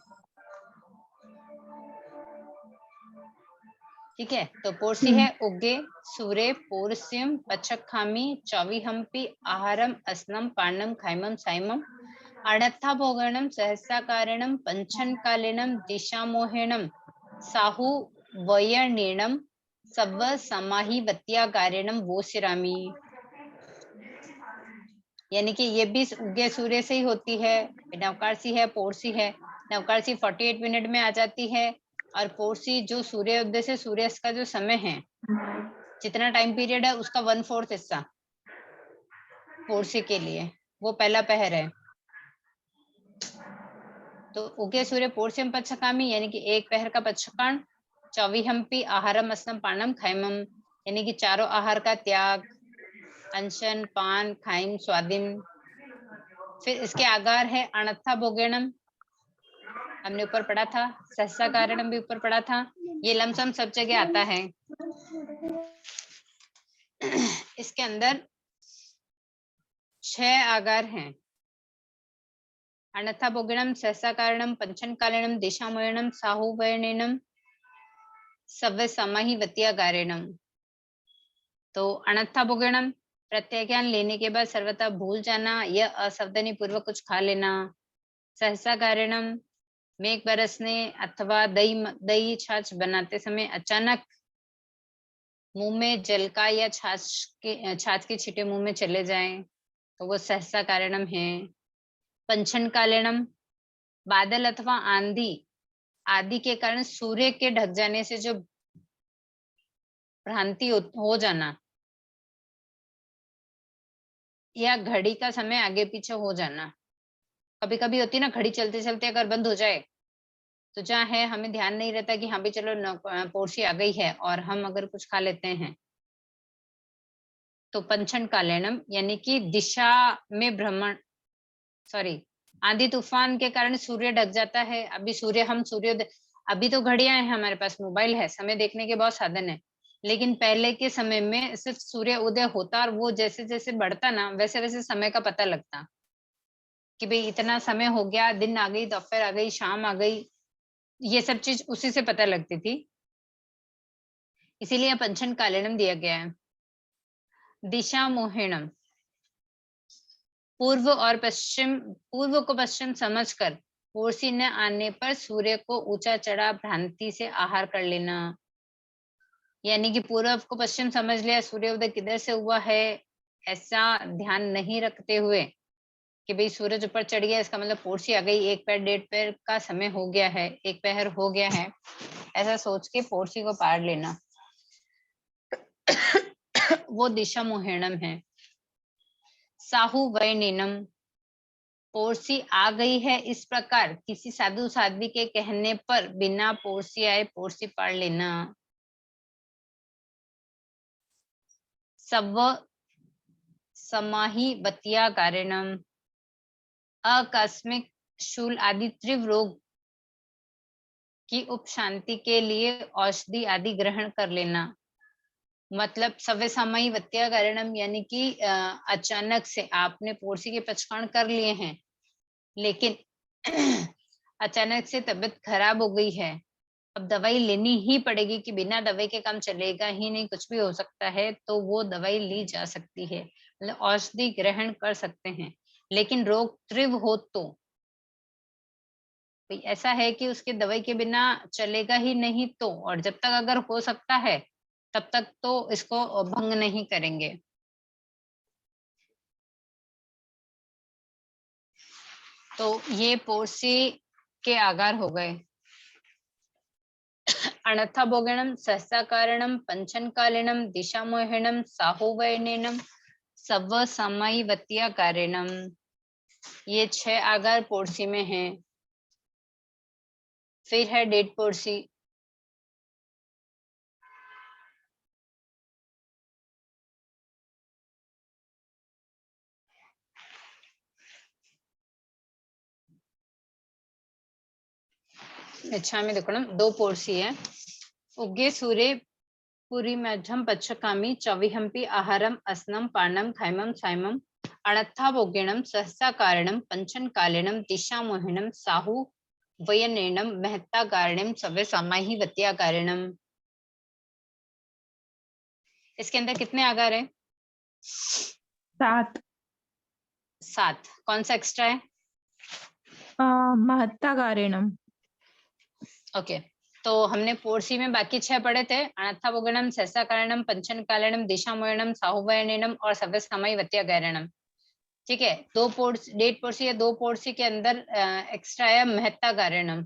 ठीक है, तो पोरसी है उगे सूर्य पोरस्यम पचखामी चौविहंपी आहारम अस्नम पार्णम खाइमम साइमम अणत्था भोगणम सहसा कारणम पंचन कालीनम दिशामोहिणम साहु वयर्णीणम सव समाहि वत्यागारिणम वो सिरामी। यानी कि ये भी उगे सूर्य से ही होती है। नवकारसी है, पोरसी है। नवकारसी 48 मिनट में आ जाती है और पोरसी जो सूर्योदय से सूर्यास्त का जो समय है, जितना टाइम पीरियड है उसका 1/4 हिस्सा पोरसी के लिए वो पहला पहर है। तो उगे सूर्य पोरस्यम पच्छकामी यानी कि 1 पहर का पच्छकान, चौविहंपी आहारम अस्नम पानम खाइमम यानी कि चारों आहार का त्याग, अनशन पान खाइम स्वादिम। फिर इसके आगार है अणत्था भोगेणम, हमने ऊपर पढ़ा था, सहसा कारणम भी ऊपर पढ़ा था, ये लमसम सब जगह आता है। इसके अंदर 6 आगार हैं। अणत्था भोगेणम, सहसा कारणम, पंचन कारणम, दिशामयणम, साहुवयनेनम, सव्य समाहि वत्यागारेणम। तो अणत्था भोगेणम प्रत्यय ज्ञान लेने के बाद सर्वथा भूल जाना या असावधानी पूर्वक कुछ खा लेना। सहसा कारणम मेघ बरसने अथवा दही छाछ बनाते समय अचानक मुंह में जल का या छाछ के छींटे मुंह में चले जाएं तो वो सहसा कारणम है। पंचन कारणम बादल अथवा आंधी आदि के कारण सूर्य के ढक जाने से जो भ्रांति हो जाना या घड़ी का समय आगे पीछे हो जाना, कभी कभी होती ना घड़ी चलते चलते अगर बंद हो जाए तो जहाँ है हमें ध्यान नहीं रहता कि हाँ भी चलो पोर्सी आ गई है और हम अगर कुछ खा लेते हैं, तो पंचन कालेनम यानी कि दिशा में भ्रमण, सॉरी, आंधी तूफान के कारण सूर्य ढक जाता है। अभी हम सूर्योदय, अभी तो घड़ियां हैं हमारे पास, मोबाइल है, समय देखने के बहुत साधन है, लेकिन पहले के समय में सिर्फ सूर्य उदय होता और वो जैसे जैसे बढ़ता ना, वैसे वैसे समय का पता लगता कि भाई इतना समय हो गया, दिन आ गई, दोपहर आ गई, शाम आ गई, ये सब चीज उसी से पता लगती थी। इसीलिए पंचन कालेनम दिया गया है। दिशा मोहिणम, पूर्व को पश्चिम समझकर पूर्सी न आने पर सूर्य को ऊंचा चढ़ा भ्रांति से आहार कर लेना। यानी कि पूर्व को पश्चिम समझ लिया, सूर्योदय किधर से हुआ है, ऐसा ध्यान नहीं रखते हुए कि भाई सूरज ऊपर चढ़ गया, इसका मतलब पूर्सी आ गई, 1 पैर 1.5 पैर का समय हो गया है, 1 पहर हो गया है, ऐसा सोच के पूर्सी को पार लेना वो दिशा मोहिणम है। साहु वैनिनम, पोरसी आ गई है, इस प्रकार किसी साधु साध्वी के कहने पर बिना पोरसी आए पोरसी पार लेना। सव समाही बतिया कारणम, आकस्मिक शूल आदि तीव्र रोग की उपशांति के लिए औषधि आदि ग्रहण कर लेना। मतलब सव्य सामयी वत्या कारणम यानी कि अचानक से आपने पोरसी के पचकान कर लिए हैं, लेकिन अचानक से तबीयत खराब हो गई है, अब दवाई लेनी ही पड़ेगी कि बिना दवाई के काम चलेगा ही नहीं, कुछ भी हो सकता है, तो वो दवाई ली जा सकती है, मतलब औषधि ग्रहण कर सकते हैं। लेकिन रोग तीव्र हो तो ऐसा है कि उसके दवाई के बिना चलेगा ही नहीं, तो और जब तक अगर हो सकता है तब तक तो इसको भंग नहीं करेंगे। तो ये पोरसी के आगार हो गए। अनथा भोगणम, सहसा कारणम, पंचन कालिनम, दिशा मोहिणम, साहुवैनिनम, सव समयी वत्या कारणम, ये 6 आगार पोरसी में हैं। फिर है डेट पोरसी। अच्छा में देखो ना, 2 पोरसी है। उगे सूर्य पुरी मध्यम पच्छकामी चविहंपी आहारम अस्नम पानम खाइमम साइमम अणत्था भोगिणम सहसा कारणम पंचन कालिनम दिशा मोहिनम साहु वयनेनम महत्ता कारणम सवे समाही वत्या कारणम। इसके अंदर कितने आगार है? 7। 7। कौन सा एक्स्ट्रा है? महत्ता कारणम। ओके, तो हमने पोरसी में बाकी 6 पढ़े थे, अनत्था भोगणम, सहसा कारणम, पंचन कालिनम, दिशा मोहिनम, साहु वयनेनम और सवे समाही वत्या कारणम। ठीक है, 2 पोर्स डेट पोर्सी है, 2 पोर्सी के अंदर एक्स्ट्रा है महत्ता कारणम।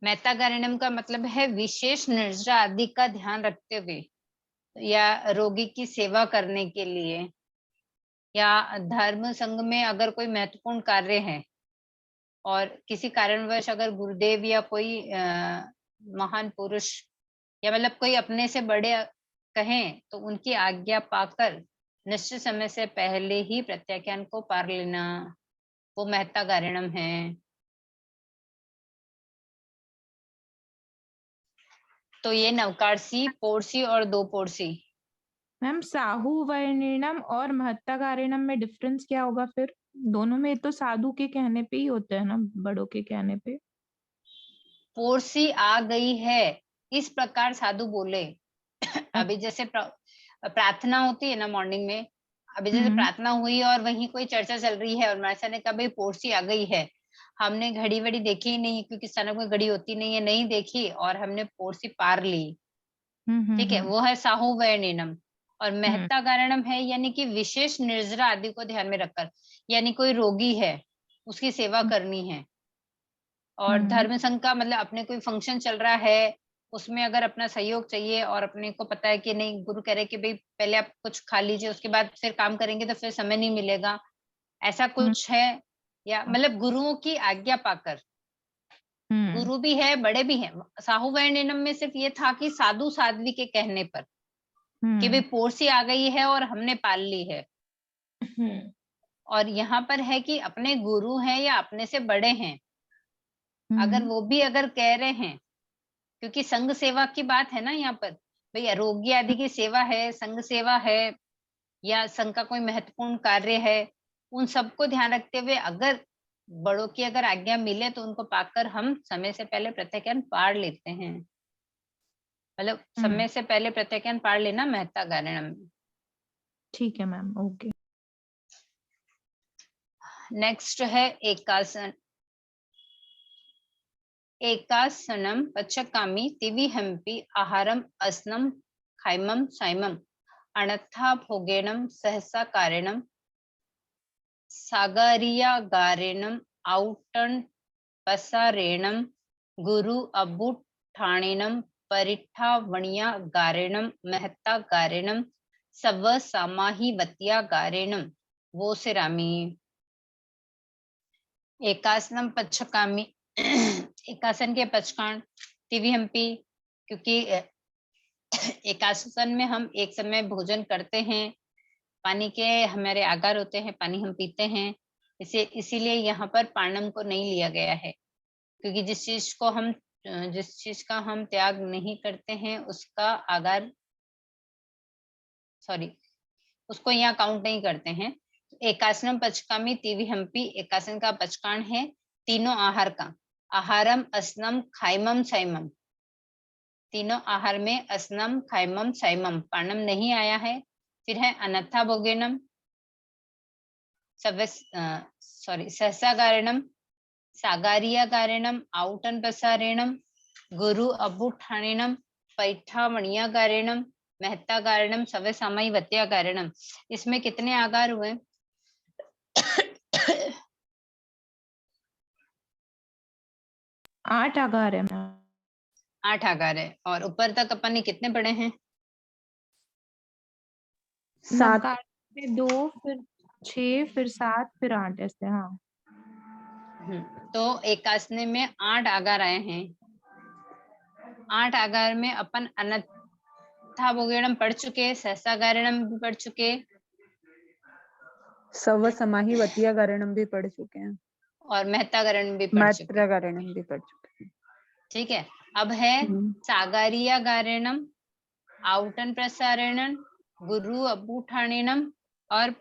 महत्ता कारणम का मतलब है विशेष निर्जरा आदि का ध्यान रखते हुए या रोगी की सेवा करने के लिए, या धर्म संघ में अगर कोई महत्वपूर्ण कार्य है और किसी कारणवश अगर गुरुदेव या कोई महान पुरुष या मतलब कोई अपने से बड़े कहें तो उनकी आज्ञा पाकर निश्चित समय से पहले ही प्रत्याख्यान को पार लेना, वो महत्ता कारणम है। तो ये नवकारसी, पोरसी और 2 पोरसी। मैम साहु वर्णिनम और महत्ता कारणम में डिफरेंस क्या होगा फिर? दोनों में तो साधु के कहने पे ही होते हैं ना, बड़ों के कहने पे। पोरसी आ गई है, इस प्रकार साधु बोले। अभी जैसे प्रार्थना होती है ना मॉर्निंग में, अभी जैसे प्रार्थना हुई और वहीं कोई चर्चा चल रही है और महाराज ने कहा भाई पोरसी आ गई है, हमने घड़ी वड़ी देखी ही नहीं क्योंकि स्थानक में घड़ी होती नहीं है, नहीं देखी और हमने पोरसी पार ली। ठीक है, वो है साहु वैनिनम। और महत्ता कारणम है यानी कि विशेष निर्जरा आदि को ध्यान में रखकर, यानी कोई रोगी है उसकी सेवा करनी है, और धर्म संघ का मतलब अपने कोई फंक्शन चल रहा है उसमें अगर अपना सहयोग चाहिए और अपने को पता है कि नहीं, गुरु कह रहे कि भाई पहले आप कुछ खा लीजिए उसके बाद फिर काम करेंगे तो फिर समय नहीं मिलेगा, ऐसा कुछ है, या मतलब गुरुओं की आज्ञा पाकर, गुरु भी है बड़े भी हैं। साहु वर्णिनम में सिर्फ ये था कि साधु साध्वी के कहने पर, कि भाई पोरसी आ गई है और हमने पाल ली है। और यहाँ पर है कि अपने गुरु हैं या अपने से बड़े हैं, अगर वो भी अगर कह रहे हैं, क्योंकि संघ सेवा की बात है ना यहाँ पर, भाई आरोग्य आदि की सेवा है, संघ सेवा है, या संघ का कोई महत्वपूर्ण कार्य है, उन सबको ध्यान रखते हुए अगर बड़ों की अगर आज्ञा मिले तो उनको पाकर हम समय से पहले प्रत्यज्ञान पाड़ लेते हैं। मतलब समय से पहले प्रत्यज्ञान पाड़ लेना महत्ता गारणम में। ठीक है मैम, ओके। नेक्स्ट है एकासन। एकासनम पचकामी तिविहंपि आहारम अस्नम खाइमम साइमम अनथा भोगेनम सहसा कारणम सागरियागारेणम आउटन पसारेणम गुरु अबुठाणेनम परिठावणिया गारेणम महत्ता गारेणम सव सामाहिवत्या गारेणम वो से रामी। एकासनम पचकामी एकासन के पचकान तिविहंपी, क्योंकि एकासन में हम एक समय भोजन करते हैं, पानी के हमारे आगार होते हैं, पानी हम पीते हैं, इसीलिए यहाँ पर पाणम को नहीं लिया गया है, क्योंकि जिस चीज का हम त्याग नहीं करते हैं उसका आगार उसको यहाँ काउंट नहीं करते हैं। एकासनम पचकामी तिविहंपी, एकासन का पचकान है तीनों आहार का। आहारम अस्नम खाइमम साइमम, तीनों आहार में अस्नम खाइमम साइमम पाणम नहीं आया है। फिर है अनथा भोगेनम, सहसा गारणम, सागारिया गारणम, आउटन प्रसारेणम, गुरु अबुठाणेनम, पैठामणिया गारणम, महत्ता गारणम, सवे सामयी वत्या गारणम। इसमें कितने आगार हुए? 8 आगार है मैम। 8 आगार है। और ऊपर तक अपन ने कितने पढ़े हैं? 7। 2, फिर 6, फिर 7, फिर 8 ऐसे। हाँ, तो एकासने में 8 आगार आए हैं। 8 आगार में अपन अनथा भोगेणम पढ़ चुके, सहसा गारणम भी पढ़ चुके, सव समाहिवत्या गारणम भी पढ़ चुके हैं, और महत्ता गारणम भी पढ़ चुके। मात्रा गारणम भी पढ़ चुके हैं। ठीक है, अब है सागारिया गारणम, आउटन प्रसारणम, गुरु अबुठाणेनम और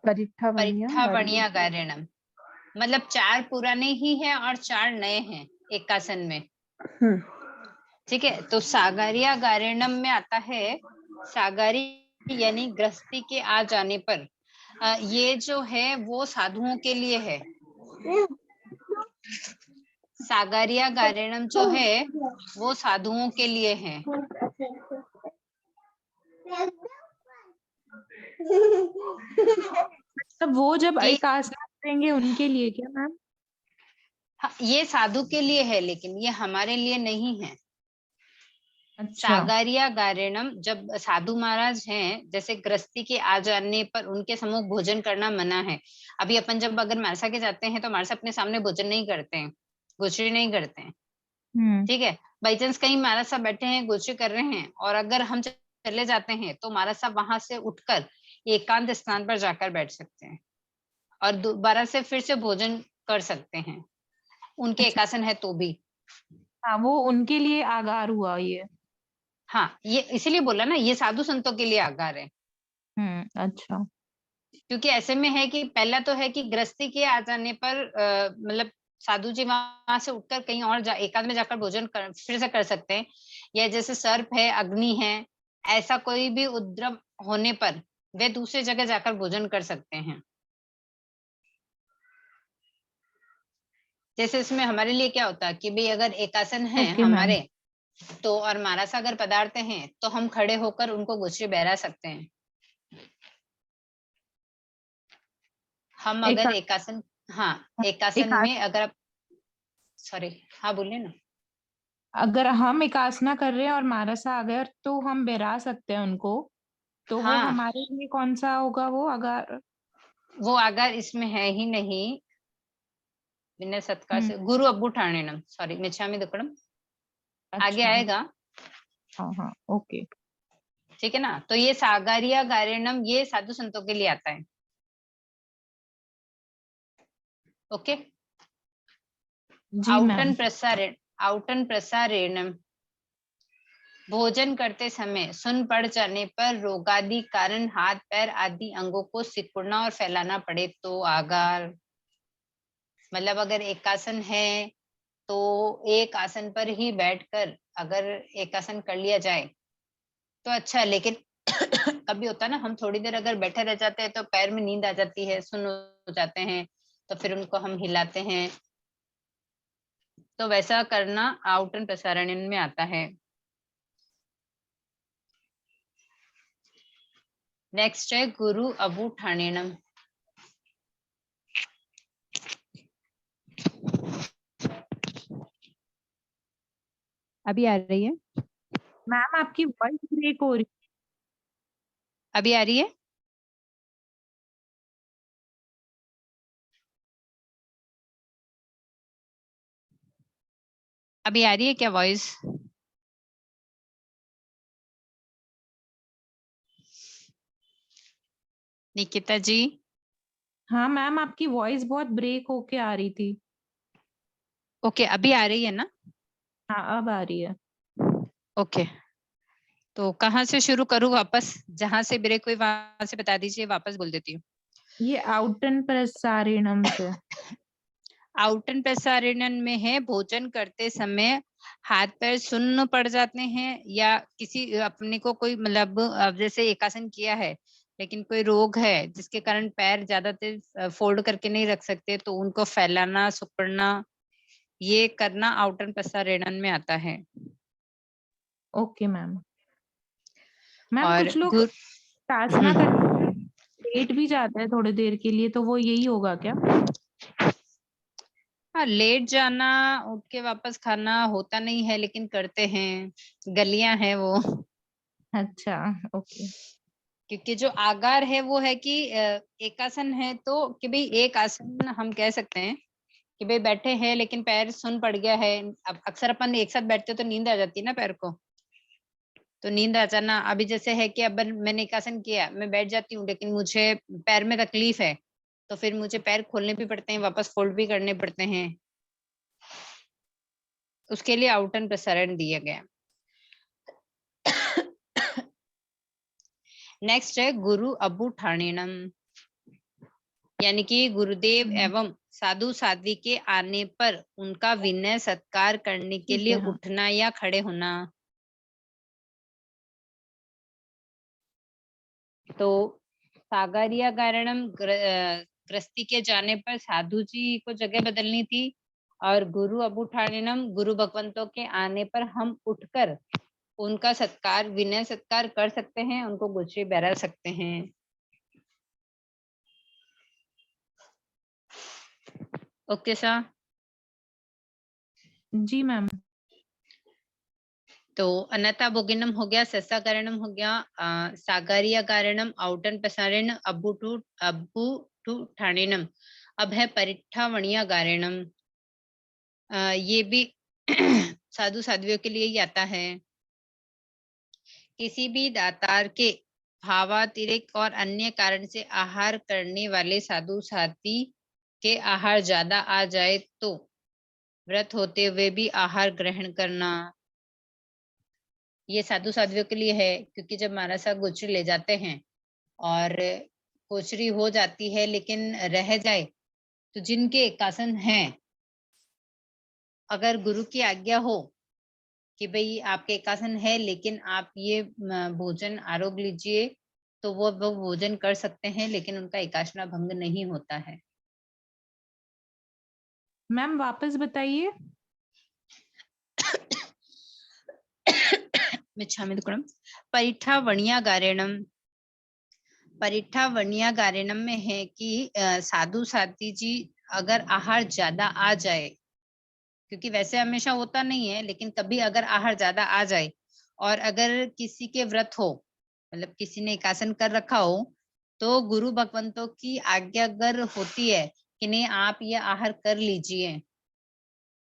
परिठावणिया गारणम। मतलब 4 पुराने ही है और 4 नए हैं एकासन में। ठीक है, तो सागारिया गारणम में आता है सागारी यानी गृहस्थी के आ जाने पर। ये जो है वो साधुओं के लिए है। सागारिया गारणम जो है वो साधुओं के लिए है। तब वो जब एकासना करेंगे उनके लिए क्या मैम? हाँ, ये साधु के लिए है, लेकिन ये हमारे लिए नहीं है। अच्छा। सागारिया गारणम जब साधु महाराज हैं, जैसे गृहस्थी के आ जाने पर उनके सम्मुख भोजन करना मना है। अभी अपन जब अगर मारसा के जाते हैं तो मारसा अपने सामने भोजन नहीं करते हैं, गोचरी नहीं करते हैं। ठीक है, बाई चांस कहीं महाराज साहब बैठे हैं, गोचरी कर रहे हैं, और अगर हम चले जाते हैं तो महाराज साहब वहां से उठकर एकांत स्थान पर जाकर बैठ सकते हैं और दोबारा से फिर से भोजन कर सकते हैं, उनके एकासन है तो भी। हाँ, वो उनके लिए आगार हुआ ये। हाँ, ये इसीलिए बोला ना, ये साधु संतों के लिए आगार है। अच्छा। क्योंकि ऐसे में है कि पहला तो है कि गृहस्थी के आ जाने पर मतलब साधु जी वहां से उठकर कहीं और एकांत में जाकर भोजन फिर से कर सकते हैं, या जैसे सर्प है, अग्नि है, ऐसा कोई भी उपद्रव होने पर वे दूसरी जगह जाकर भोजन कर सकते हैं। जैसे इसमें हमारे लिए क्या होता है कि भाई अगर एकासन है हमारे, तो और मानस अगर पदार्थ हैं तो हम खड़े होकर उनको गोचरी बहरा सकते हैं। हम अगर एकासन, हाँ एकासन में अगर आप हाँ बोलिए ना। अगर हम एकासना कर रहे हैं और मानसा अगर तो हम बहरा सकते हैं उनको, तो वो हमारे लिए कौन सा होगा वो अगर? वो अगर इसमें है ही नहीं, विनय सत्कार से गुरु अबुठाणेनम, मिच्छामि दुक्कडम, आगे आएगा। हाँ, ओके। ठीक है ना। तो ये सागारिया गारेणम ये साधु संतों के लिए आता है। ओके। जी मैम। आउटन प्रसारेणम, भोजन करते समय सुन पड़ जाने पर रोगादि कारण हाथ पैर आदि अंगों को सिकुड़ना और फैलाना पड़े तो आगार। मतलब अगर एक आसन है तो एक आसन पर ही बैठकर अगर एक आसन कर लिया जाए तो अच्छा है, लेकिन कभी होता है ना हम थोड़ी देर अगर बैठे रह जाते हैं तो पैर में नींद आ जाती है, सुन हो जाते हैं, तो फिर उनको हम हिलाते हैं, तो वैसा करना आउटन प्रसारण में आता है। नेक्स्ट है गुरु अबू ठाणेनम। अभी आ रही है? मैम आपकी वॉइस ब्रेक हो रही अभी आ रही है? अभी आ रही है क्या वॉइस? निकिता जी? हाँ मैम आपकी वॉइस बहुत ब्रेक होके आ रही थी। ओके, अभी आ रही है ना? हाँ अब आ रही है। ओके, तो कहाँ से शुरू करूँ वापस? जहां से ब्रेक हुई वहां से बता दीजिए, वापस बोल देती हूँ। ये आउटन प्रसारणम से। आउटन प्रसारण में है भोजन करते समय हाथ पैर सुन्न पड़ जाते हैं, या किसी अपने को कोई मतलब अब जैसे एकासन किया है लेकिन कोई रोग है जिसके कारण पैर ज्यादा देर फोल्ड करके नहीं रख सकते, तो उनको फैलाना सुकड़ना ये करना आउटन प्रसारण में आता है। Okay ma'am. मैम और कुछ लोग टासना करते लेट भी जाता है थोड़ी देर के लिए, तो वो यही होगा क्या? हाँ, लेट जाना उठ के वापस खाना होता नहीं है लेकिन करते हैं, गलियां हैं वो। अच्छा ओके। क्योंकि जो आगार है वो है कि एक आसन है तो कि भाई एक आसन हम कह सकते हैं कि भाई बैठे हैं लेकिन पैर सुन पड़ गया है। अब अक्सर अपन एक साथ बैठते तो नींद आ जाती है ना पैर को, तो नींद आ जाना। अभी जैसे है कि अब मैंने एक आसन किया, मैं बैठ जाती हूँ लेकिन मुझे पैर में तकलीफ है, तो फिर मुझे पैर खोलने भी पड़ते हैं, वापस फोल्ड भी करने पड़ते हैं, उसके लिए आउटन प्रसारण दिया गया। नेक्स्ट है गुरु अबू ठाणेनम, यानी कि गुरुदेव एवं साधु साध्वी के आने पर उनका विनय सत्कार करने के ठीक लिए है, हाँ। उठना या खड़े होना। तो सागारिया कारणम गृहस्थी के जाने पर साधु जी को जगह बदलनी थी, और गुरु अबू ठाणेनम गुरु भगवंतों के आने पर हम उठकर उनका सत्कार विनय सत्कार कर सकते हैं, उनको गुच्छी बहरा सकते हैं। Okay sir. जी मैम। तो अनता भोगिनम हो गया, सस्ता कारणम हो गया, सागारिया कारणम, आउटन प्रसारण, अब्बू टू ठाणेनम। अब है परिठा वणिया गारणम। ये भी साधु साध्वियों के लिए ही आता है। किसी भी दातार के भावातिरिक्त और अन्य कारण से आहार करने वाले साधु साध्वी के आहार ज्यादा आ जाए तो व्रत होते हुए भी आहार ग्रहण करना। ये साधु साध्वियों के लिए है, क्योंकि जब महाराज साहब गोचरी ले जाते हैं और गोचरी हो जाती है लेकिन रह जाए, तो जिनके एकासन हैं, अगर गुरु की आज्ञा हो कि भाई आपके एकासन है लेकिन आप ये भोजन आरोग लीजिए, तो वो भोजन कर सकते हैं लेकिन उनका एकासना भंग नहीं होता है। मैम वापस बताइए। मिच्छामि दुक्कडम। परिठा वणिया गारेणम। परिठा वणिया गारेणम में है कि साधु साथी जी अगर आहार ज्यादा आ जाए, क्योंकि वैसे हमेशा होता नहीं है लेकिन कभी अगर आहार ज्यादा आ जाए और अगर किसी के व्रत हो, मतलब किसी ने एकासन कर रखा हो, तो गुरु भगवंतों की आज्ञा अगर होती है कि नहीं आप ये आहार कर लीजिए,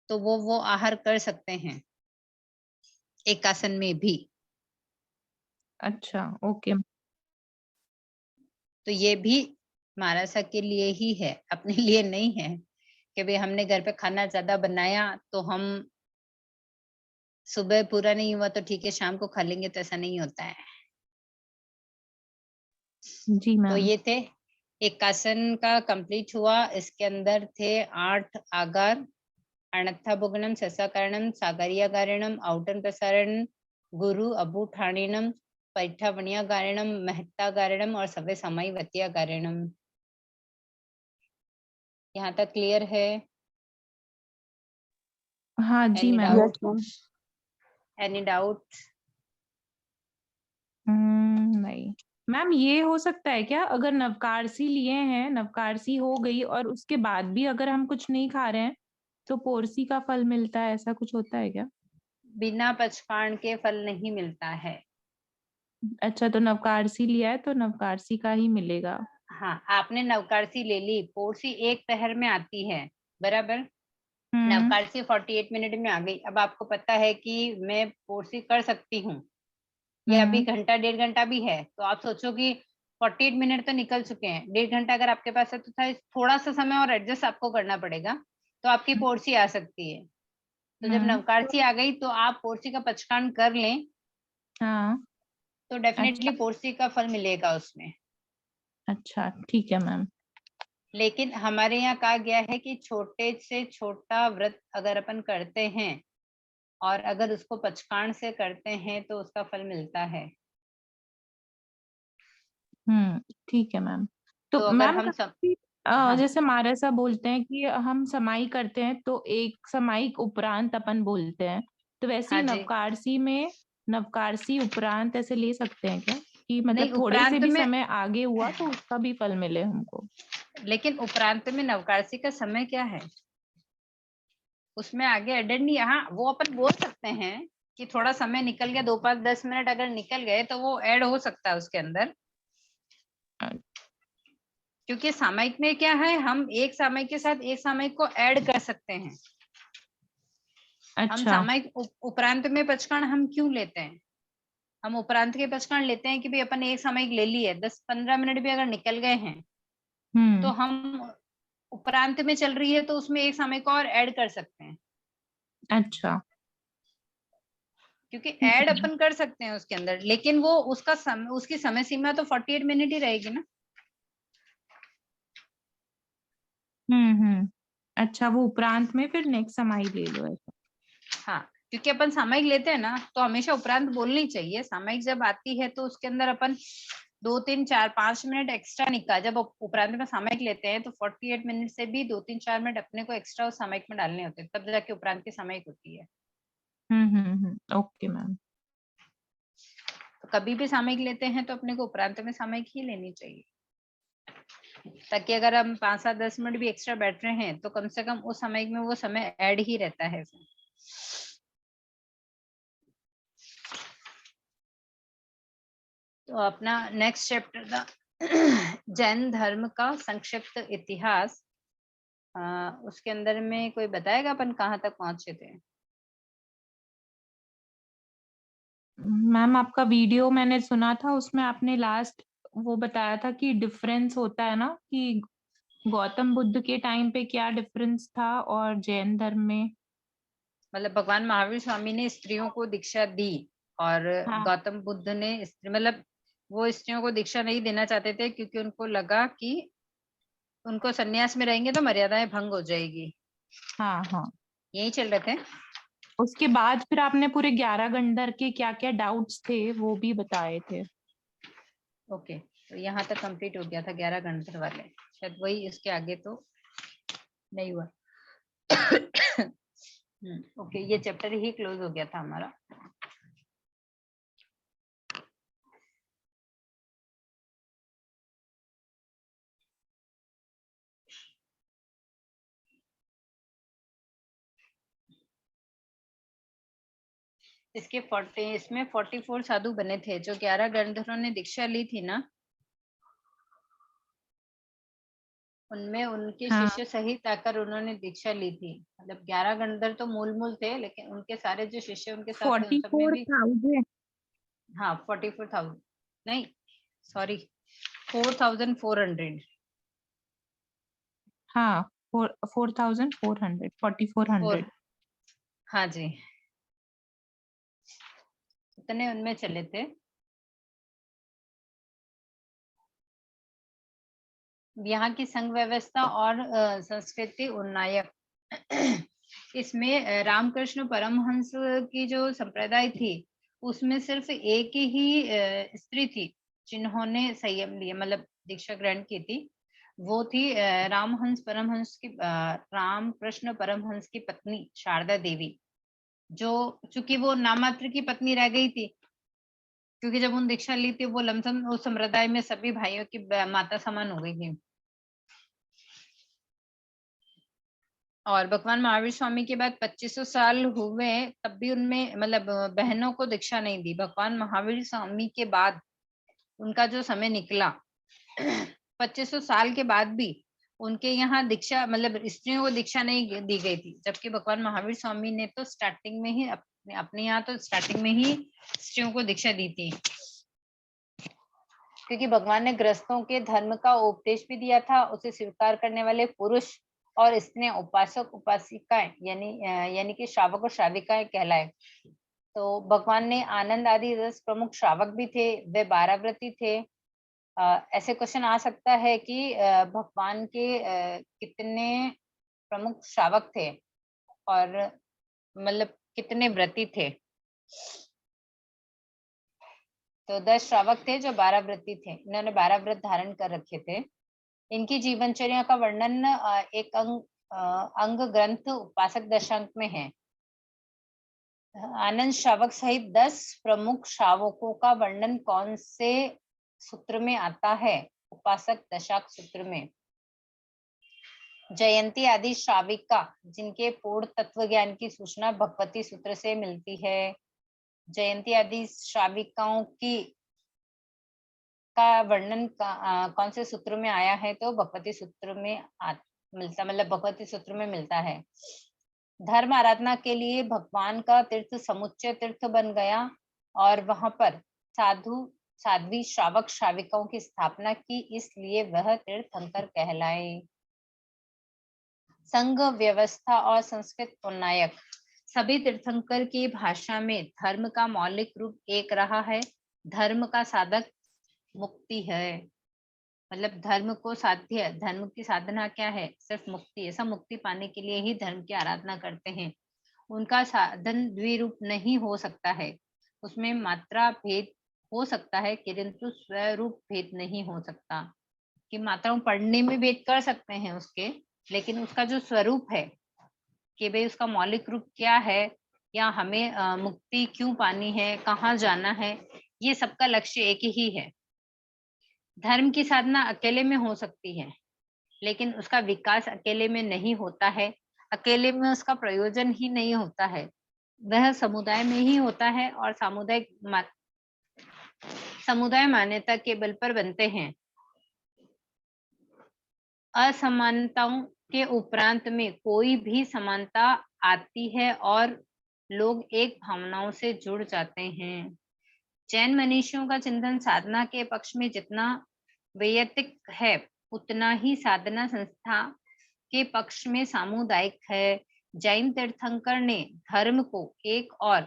तो वो आहार कर सकते हैं एकासन में भी। अच्छा, ओके। तो ये भी मानसा के लिए ही है, अपने लिए नहीं है कि भाई हमने घर पे खाना ज्यादा बनाया तो हम सुबह पूरा नहीं हुआ तो ठीक है शाम को खा लेंगे, तो ऐसा नहीं होता है। जी तो मैम। ये थे एक आसन का कंप्लीट हुआ। इसके अंदर थे 8 आकार, अणत्था भुगनम, ससाकारणम, सागरियाकारणम, औटन प्रसारणम, गुरु अबूठाणिनम, पैठावणियाकारणम, महत्ताकारणम और सवे समाईवत्याकारणम। यहाँ तक क्लियर है? हाँ जी any ma'am. Yes doubt? Ma'am. Any doubt? नहीं मैम, ये हो सकता है क्या, अगर नवकारसी लिए हैं, नवकारसी हो गई और उसके बाद भी अगर हम कुछ नहीं खा रहे हैं तो पोरसी का फल मिलता है, ऐसा कुछ होता है क्या? बिना पचपान के फल नहीं मिलता है। अच्छा, तो नवकारसी लिया है तो नवकारसी का ही मिलेगा। हाँ, आपने नवकारसी ले ली, पोरसी एक पहर में आती है, बराबर। हम्म। नवकारसी 48 मिनट में आ गई। अब आपको पता है कि मैं पोरसी कर सकती हूँ, ये अभी हम्म। घंटा 1.5 घंटा भी है, तो आप सोचो कि 48 मिनट तो निकल चुके हैं, 1.5 घंटा अगर आपके पास है तो थोड़ा सा समय और एडजस्ट आपको करना पड़ेगा, तो आपकी पोरसी आ सकती है। तो जब हम्म। नवकारसी आ गई तो आप पोरसी का पचकान कर लें, हाँ। तो अच्छा। डेफिनेटली पोरसी का फल मिलेगा उसमें। अच्छा, ठीक है मैम। लेकिन हमारे यहाँ कहा गया है कि छोटे से छोटा व्रत अगर अपन करते हैं और अगर उसको पचकान से करते हैं तो उसका फल मिलता है। ठीक है मैम। तो तो अगर मैम हम सब, कभी हाँ जैसे हमारे साहब बोलते हैं कि हम समाई करते हैं तो एक समाई उपरांत अपन बोलते हैं, तो वैसे हाँ ही जी, नवकारसी में नवकारसी उपरांत ऐसे ले सकते हैं क्या, कि नहीं मतलब थोड़े से उपरांत भी में, समय आगे हुआ तो उसका भी फल मिले हमको? लेकिन उपरांत में नवकारसी का समय क्या है, उसमें आगे एडेड नहीं। हाँ, वो अपन बोल सकते हैं कि थोड़ा समय निकल गया, 2 5 10 मिनट अगर निकल गए तो वो ऐड हो सकता है उसके अंदर। अ- क्योंकि सामयिक में क्या है, हम एक सामयिक के साथ एक सामयिक को ऐड कर सकते हैं। हम अच्छा। सामयिक उपरांत में पचकान हम क्यों लेते हैं, हम उपरांत के पचकान लेते हैं कि भाई अपन एक सामयिक ले ली है, 10 15 मिनट भी अगर निकल गए हैं तो हम्म। हम उपरांत में चल रही है तो उसमें एक सामयिक और ऐड कर सकते हैं। अच्छा, क्योंकि ठीक ऐड है मैम। अपन कर सकते हैं उसके अंदर, लेकिन वो उसकी समय सीमा तो 48 मिनट ही रहेगी ना। हम्म। अच्छा, वो उपरांत में फिर नेक्स्ट समाई ले लो ऐसा। हाँ, क्योंकि अपन सामयिक लेते हैं ना तो हमेशा उपरांत बोलनी चाहिए। सामयिक जब आती है तो उसके अंदर अपन 2 3 4 5 मिनट एक्स्ट्रा निकाल, जब उपरांत में सामयिक लेते हैं तो 48 मिनट से भी 2 3 4 मिनट अपने को एक्स्ट्रा उस सामयिक में डालने होते हैं, तब जाके उपरांत की सामयिक होती है। Okay ma'am. तो कभी भी सामयिक लेते हैं तो अपने को उपरांत में सामयिक ही लेनी चाहिए, ताकि अगर हम 5 7 10 मिनट भी एक्स्ट्रा बैठ रहे हैं तो कम से कम उस सामयिक में वो समय ऐड ही रहता है। तो अपना नेक्स्ट चैप्टर था जैन धर्म का संक्षिप्त इतिहास। उसके अंदर में कोई बताएगा अपन कहाँ तक पहुंचे थे? मैम, आपका वीडियो मैंने सुना था, उसमें आपने लास्ट वो बताया था कि डिफरेंस होता है ना, कि गौतम बुद्ध के टाइम पे क्या डिफरेंस था और जैन धर्म में। मतलब भगवान महावीर स्वामी ने स्त्रियों को दीक्षा दी और हाँ। गौतम बुद्ध ने मतलब वो स्त्रियों को दीक्षा नहीं देना चाहते थे, क्योंकि उनको लगा कि उनको सन्यास में रहेंगे तो मर्यादाएं भंग हो जाएगी। हाँ। हाँ। यही चल रहे थे। उसके बाद फिर आपने पूरे 11 गंडर के क्या क्या डाउट्स थे वो भी बताए थे। ओके, तो यहाँ तक कंप्लीट हो गया था 11 गंधर्व वाले, शायद वही, इसके आगे तो नहीं हुआ। ओके, ये चैप्टर ही क्लोज हो गया था हमारा। इसमें 44 साधु बने थे, जो 11 गंधर्वों ने दीक्षा ली थी ना, उनमें उनके हाँ। शिष्य सहित आकर उन्होंने दीक्षा ली थी। मतलब 11 गंधर्व तो मूल थे, लेकिन उनके सारे जो शिष्य उनके साथ थे उन सब ने भी 44,000। हाँ 44,000 नहीं सॉरी 4,400। हाँ 4,400 4,400। हाँ जी इतने उनमें चले थे। यहाँ की संघ व्यवस्था और संस्कृति उन्नायक इसमें रामकृष्ण परमहंस की जो संप्रदाय थी उसमें सिर्फ एक ही स्त्री थी जिन्होंने संयम लिया, मतलब दीक्षा ग्रहण की थी। वो थी रामकृष्ण परमहंस की पत्नी शारदा देवी, जो चूंकि वो नामात्र की पत्नी रह गई थी, क्योंकि जब उन दीक्षा ली थी वो लमसम उस संप्रदाय में सभी भाइयों की माता समान हो गई थी। और भगवान महावीर स्वामी के बाद 2500 साल हुए तब भी उनमें मतलब बहनों को दीक्षा नहीं दी। भगवान महावीर स्वामी के बाद उनका जो समय निकला 2500 साल के बाद भी उनके यहाँ दीक्षा मतलब स्त्रियों को दीक्षा नहीं दी गई थी, जबकि भगवान महावीर स्वामी ने तो स्टार्टिंग में ही अपने यहाँ तो स्टार्टिंग में ही स्त्रियों को दीक्षा दी थी, क्योंकि भगवान ने गृहस्थों के धर्म का उपदेश भी दिया था। उसे स्वीकार करने वाले पुरुष और स्त्रियां उपासक उपासिकाएं यानी कि श्रावक और श्राविकाएं कहलाए। तो भगवान ने आनंद आदि रस प्रमुख श्रावक भी थे, वे 12 व्रती थे। ऐसे क्वेश्चन आ सकता है कि भगवान के कितने प्रमुख श्रावक थे और मतलब कितने व्रती थे। तो 10 श्रावक थे जो 12 व्रती थे। इन्होंने 12 व्रत धारण कर रखे थे। इनकी जीवनचर्या का वर्णन एक अंग ग्रंथ उपासक दशांक में है। आनंद श्रावक सहित 10 प्रमुख श्रावकों का वर्णन कौन से सूत्र में आता है? उपासक दशाक सूत्र में। जयंती आदि श्राविका जिनके पूर्ण तत्व ज्ञान की सूचना भगवती सूत्र से मिलती है। जयंती आदि श्राविकाओं की का वर्णन कौन से सूत्र में आया है? तो भगवती सूत्र में मिलता, मतलब भगवती सूत्र में मिलता है। धर्म आराधना के लिए भगवान का तीर्थ समुच्चय तीर्थ बन गया और वहां पर साधु साध्वी श्रावक श्राविकाओं की स्थापना की, इसलिए वह तीर्थंकर कहलाए। संघ व्यवस्था और संस्कृत उन्नायक। सभी तीर्थंकर की भाषा में धर्म का मौलिक रूप एक रहा है। धर्म का साधक मुक्ति है, मतलब धर्म को साध्य, धर्म की साधना क्या है? सिर्फ मुक्ति। ऐसा मुक्ति पाने के लिए ही धर्म की आराधना करते हैं। उनका साधन द्विरूप नहीं हो सकता है, उसमें मात्रा भेद हो सकता है किंतु स्वरूप भेद नहीं हो सकता। कि मात्राओं पढ़ने में भेद कर सकते हैं उसके, लेकिन उसका जो स्वरूप है कि भाई उसका मौलिक रूप क्या है, या हमें मुक्ति क्यों पानी है, कहाँ जाना है, ये सबका लक्ष्य एक ही है। धर्म की साधना अकेले में हो सकती है, लेकिन उसका विकास अकेले में नहीं होता है, अकेले में उसका प्रयोजन ही नहीं होता है, वह समुदाय में ही होता है और समुदाय मान्यता के बल पर बनते हैं। असमानताओं के उपरांत में कोई भी समानता आती है और लोग एक भावनाओं से जुड़ जाते हैं। जैन मनीषियों का चिंतन साधना के पक्ष में जितना वैयक्तिक है उतना ही साधना संस्था के पक्ष में सामुदायिक है। जैन तीर्थंकर ने धर्म को एक और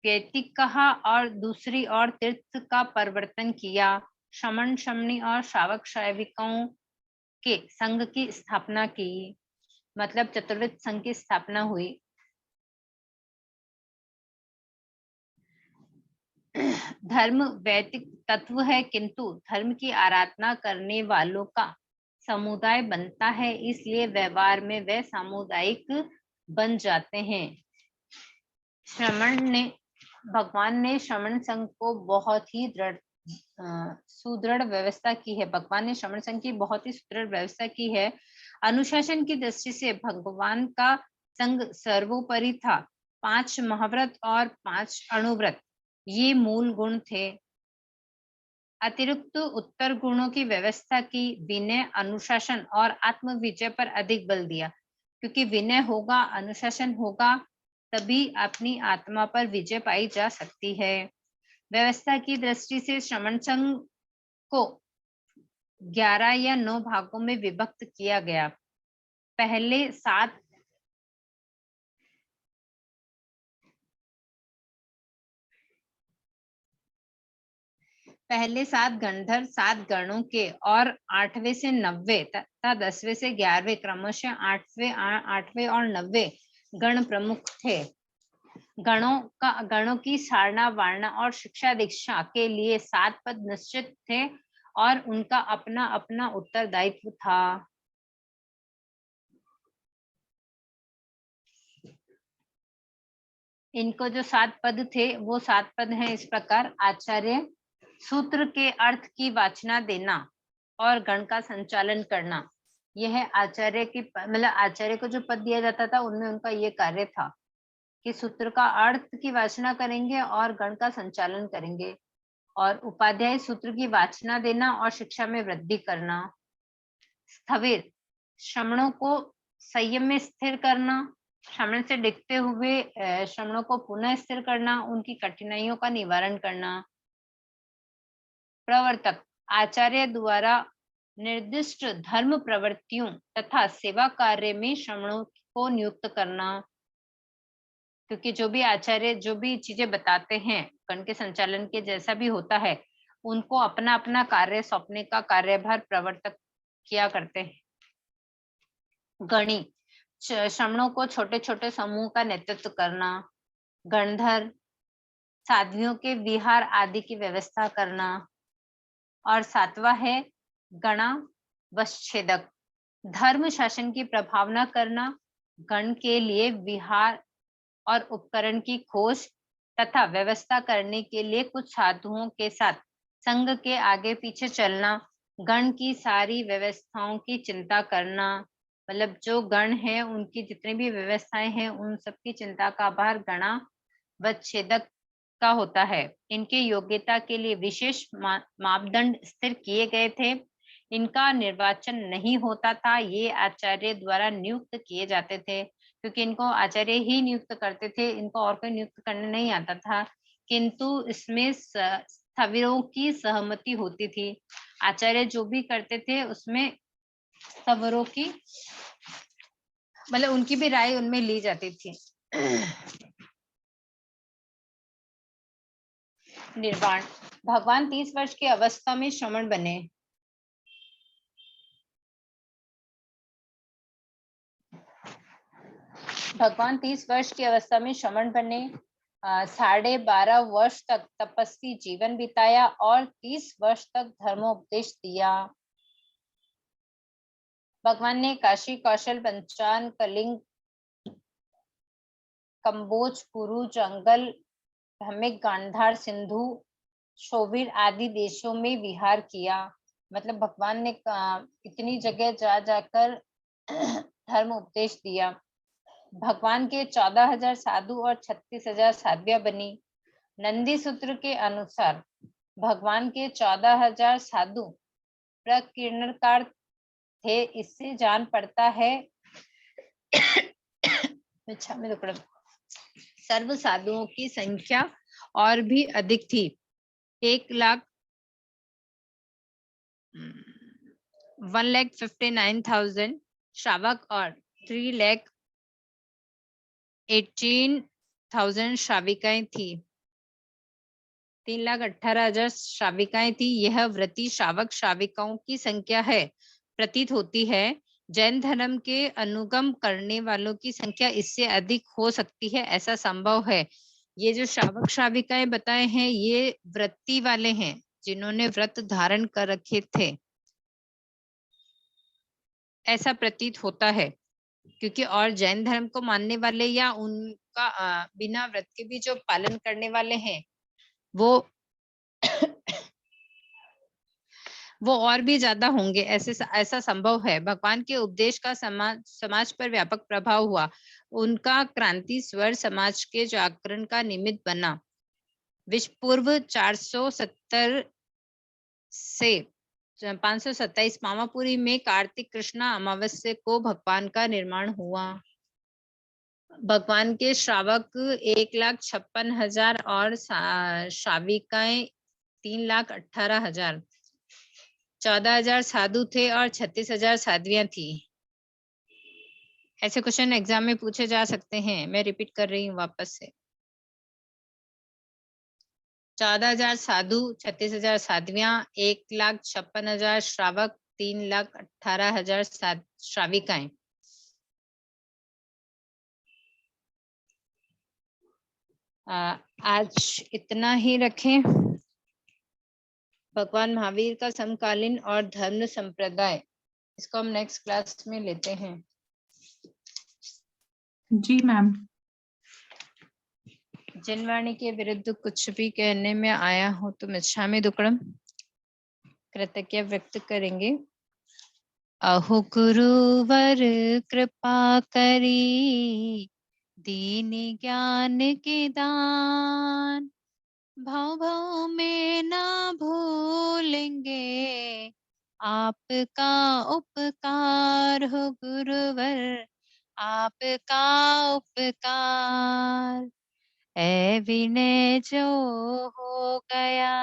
वैयक्तिक कहा और दूसरी ओर तीर्थ का परिवर्तन किया। श्रमण शमनी और श्रावक श्राविकाओं के संघ की स्थापना की, मतलब चतुर्विध संघ की स्थापना हुई। धर्म वैदिक तत्व है, किंतु धर्म की आराधना करने वालों का समुदाय बनता है, इसलिए व्यवहार में वे सामुदायिक बन जाते हैं। भगवान ने श्रमण संघ को बहुत ही सुदृढ़ व्यवस्था की है। भगवान ने श्रमण संघ की बहुत ही सुदृढ़ व्यवस्था की है। अनुशासन की दृष्टि से भगवान का संघ सर्वोपरि था। 5 महाव्रत और 5 अणुव्रत ये मूल गुण थे। अतिरिक्त उत्तर गुणों की व्यवस्था की। विनय, अनुशासन और आत्म विजय पर अधिक बल दिया, क्योंकि विनय होगा, अनुशासन होगा, तभी अपनी आत्मा पर विजय पाई जा सकती है। व्यवस्था की दृष्टि से श्रमण संघ को 11 या 9 भागों में विभक्त किया गया। पहले 7 गणधर 7 गणों के और 8वें से 90 तथा 10वें से 11वें क्रमशः 8वें और 90वें गण प्रमुख थे। गणों की सारना वारणा और शिक्षा दीक्षा के लिए 7 पद निश्चित थे और उनका अपना अपना उत्तरदायित्व था। इनको जो 7 पद थे वो 7 पद हैं इस प्रकार। आचार्य सूत्र के अर्थ की वाचना देना और गण का संचालन करना। यह आचार्य की मतलब आचार्य को जो पद दिया जाता था उनमें उनका ये कार्य था कि सूत्र का अर्थ की वाचना करेंगे और गण का संचालन करेंगे। और उपाध्याय सूत्र की वाचना देना और शिक्षा में वृद्धि करना। स्थविर श्रमणों को संयम में स्थिर करना, श्रमण से डिगते हुए श्रमणों को पुनः स्थिर करना, उनकी कठिनाइयों का निवारण करना। प्रवर्तक आचार्य द्वारा निर्दिष्ट धर्म प्रवृत्तियों तथा सेवा कार्य में श्रमणों को नियुक्त करना। क्योंकि जो भी आचार्य जो भी चीजें बताते हैं गण के संचालन के जैसा भी होता है उनको अपना अपना कार्य सौंपने का कार्यभार प्रवर्तक किया करते हैं। गणी श्रमणों को छोटे छोटे समूह का नेतृत्व करना। गणधर साध्वियों के विहार आदि की व्यवस्था करना। और 7वां है गणा वच्छेदक धर्म शासन की प्रभावना करना, गण के लिए विहार और उपकरण की खोज तथा व्यवस्था करने के लिए कुछ साधुओं के साथ संघ के आगे पीछे चलना, गण की सारी व्यवस्थाओं की चिंता करना। मतलब जो गण है उनकी जितनी भी व्यवस्थाएं हैं उन सबकी चिंता का भार गणा वच्छेदक का होता है। इनके योग्यता के लिए विशेष मापदंड स्थिर किए गए थे। इनका निर्वाचन नहीं होता था, ये आचार्य द्वारा नियुक्त किए जाते थे क्योंकि इनको आचार्य ही नियुक्त करते थे, इनको और कोई नियुक्त करने नहीं आता था। किंतु इसमें स्थविरों की सहमति होती थी। आचार्य जो भी करते थे उसमें स्थविरों की मतलब उनकी भी राय उनमें ली जाती थी। निर्वाण भगवान 30 वर्ष की अवस्था में श्रमण बने। भगवान 30 वर्ष की अवस्था में श्रमण बने। 12.5 वर्ष तक तपस्वी जीवन बिताया और 30 वर्ष तक धर्मोपदेश दिया। भगवान ने काशी, कौशल, पंचान, कलिंग, कंबोज, कुरु, जंगल, भ्रमिक, गांधार, सिंधु, शोभिर आदि देशों में विहार किया। मतलब भगवान ने इतनी जगह जा जाकर धर्म उपदेश दिया। भगवान के 14,000 साधु और 36,000 साध्वियां बनी। नंदी सूत्र के अनुसार भगवान के 14,000 साधु प्रकीर्णनकार थे। इससे जान पड़ता है सर्व साधुओं की संख्या और भी अधिक थी। 1,59,000 श्रावक और 3,18,000 श्राविकाएं थी। 3,18,000 श्राविकाएं थी। यह व्रती श्रावक श्राविकाओं की संख्या है। प्रतीत होती है जैन धर्म के अनुगम करने वालों की संख्या इससे अधिक हो सकती है, ऐसा संभव है। ये जो श्रावक श्राविकाएं बताए हैं ये व्रती वाले हैं जिन्होंने व्रत धारण कर रखे थे, ऐसा प्रतीत होता है। क्योंकि और जैन धर्म को मानने वाले या उनका बिना व्रत के भी जो पालन करने वाले हैं वो और भी ज्यादा होंगे, ऐसा संभव है। भगवान के उपदेश का समाज पर व्यापक प्रभाव हुआ। उनका क्रांति स्वर समाज के जागरण का निमित्त बना। विश्व पूर्व 470 से 527 मामापुरी में कार्तिक कृष्णा अमावस्या को भगवान का निर्माण हुआ। भगवान के श्रावक 1,56,000 और श्राविकाएं 3,18,000। 14,000 साधु थे और 36,000 साध्वियां थी। ऐसे क्वेश्चन एग्जाम में पूछे जा सकते हैं। मैं रिपीट कर रही हूँ वापस से। 14,000 साधु, 36,000 साध्वियां, 1,56,000 श्रावक, 3,18,000 श्राविकाएं। आज इतना ही रखें। भगवान महावीर का समकालीन और धर्म संप्रदाय, इसको हम नेक्स्ट क्लास में लेते हैं। जी मैम। जिनवाणी के विरुद्ध कुछ भी कहने में आया हो तो मिच्छामि दुक्कडम कृतज्ञता व्यक्त करेंगे। अहो गुरुवर कृपा करी, दीन ज्ञान के दान, भाव भाव में ना भूलेंगे आपका उपकार हो गुरुवर, आपका उपकार। ऐ विनय जो हो गया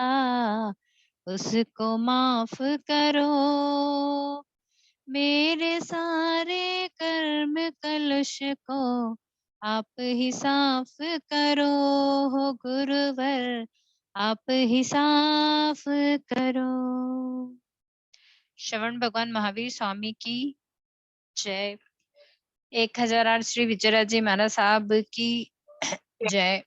उसको माफ करो, मेरे सारे कर्म कलुष को आप ही साफ करो हो गुरुवर, आप ही साफ करो। श्रवण भगवान महावीर स्वामी की जय। 1008 श्री विजयराज जी महाराज साहब की जय।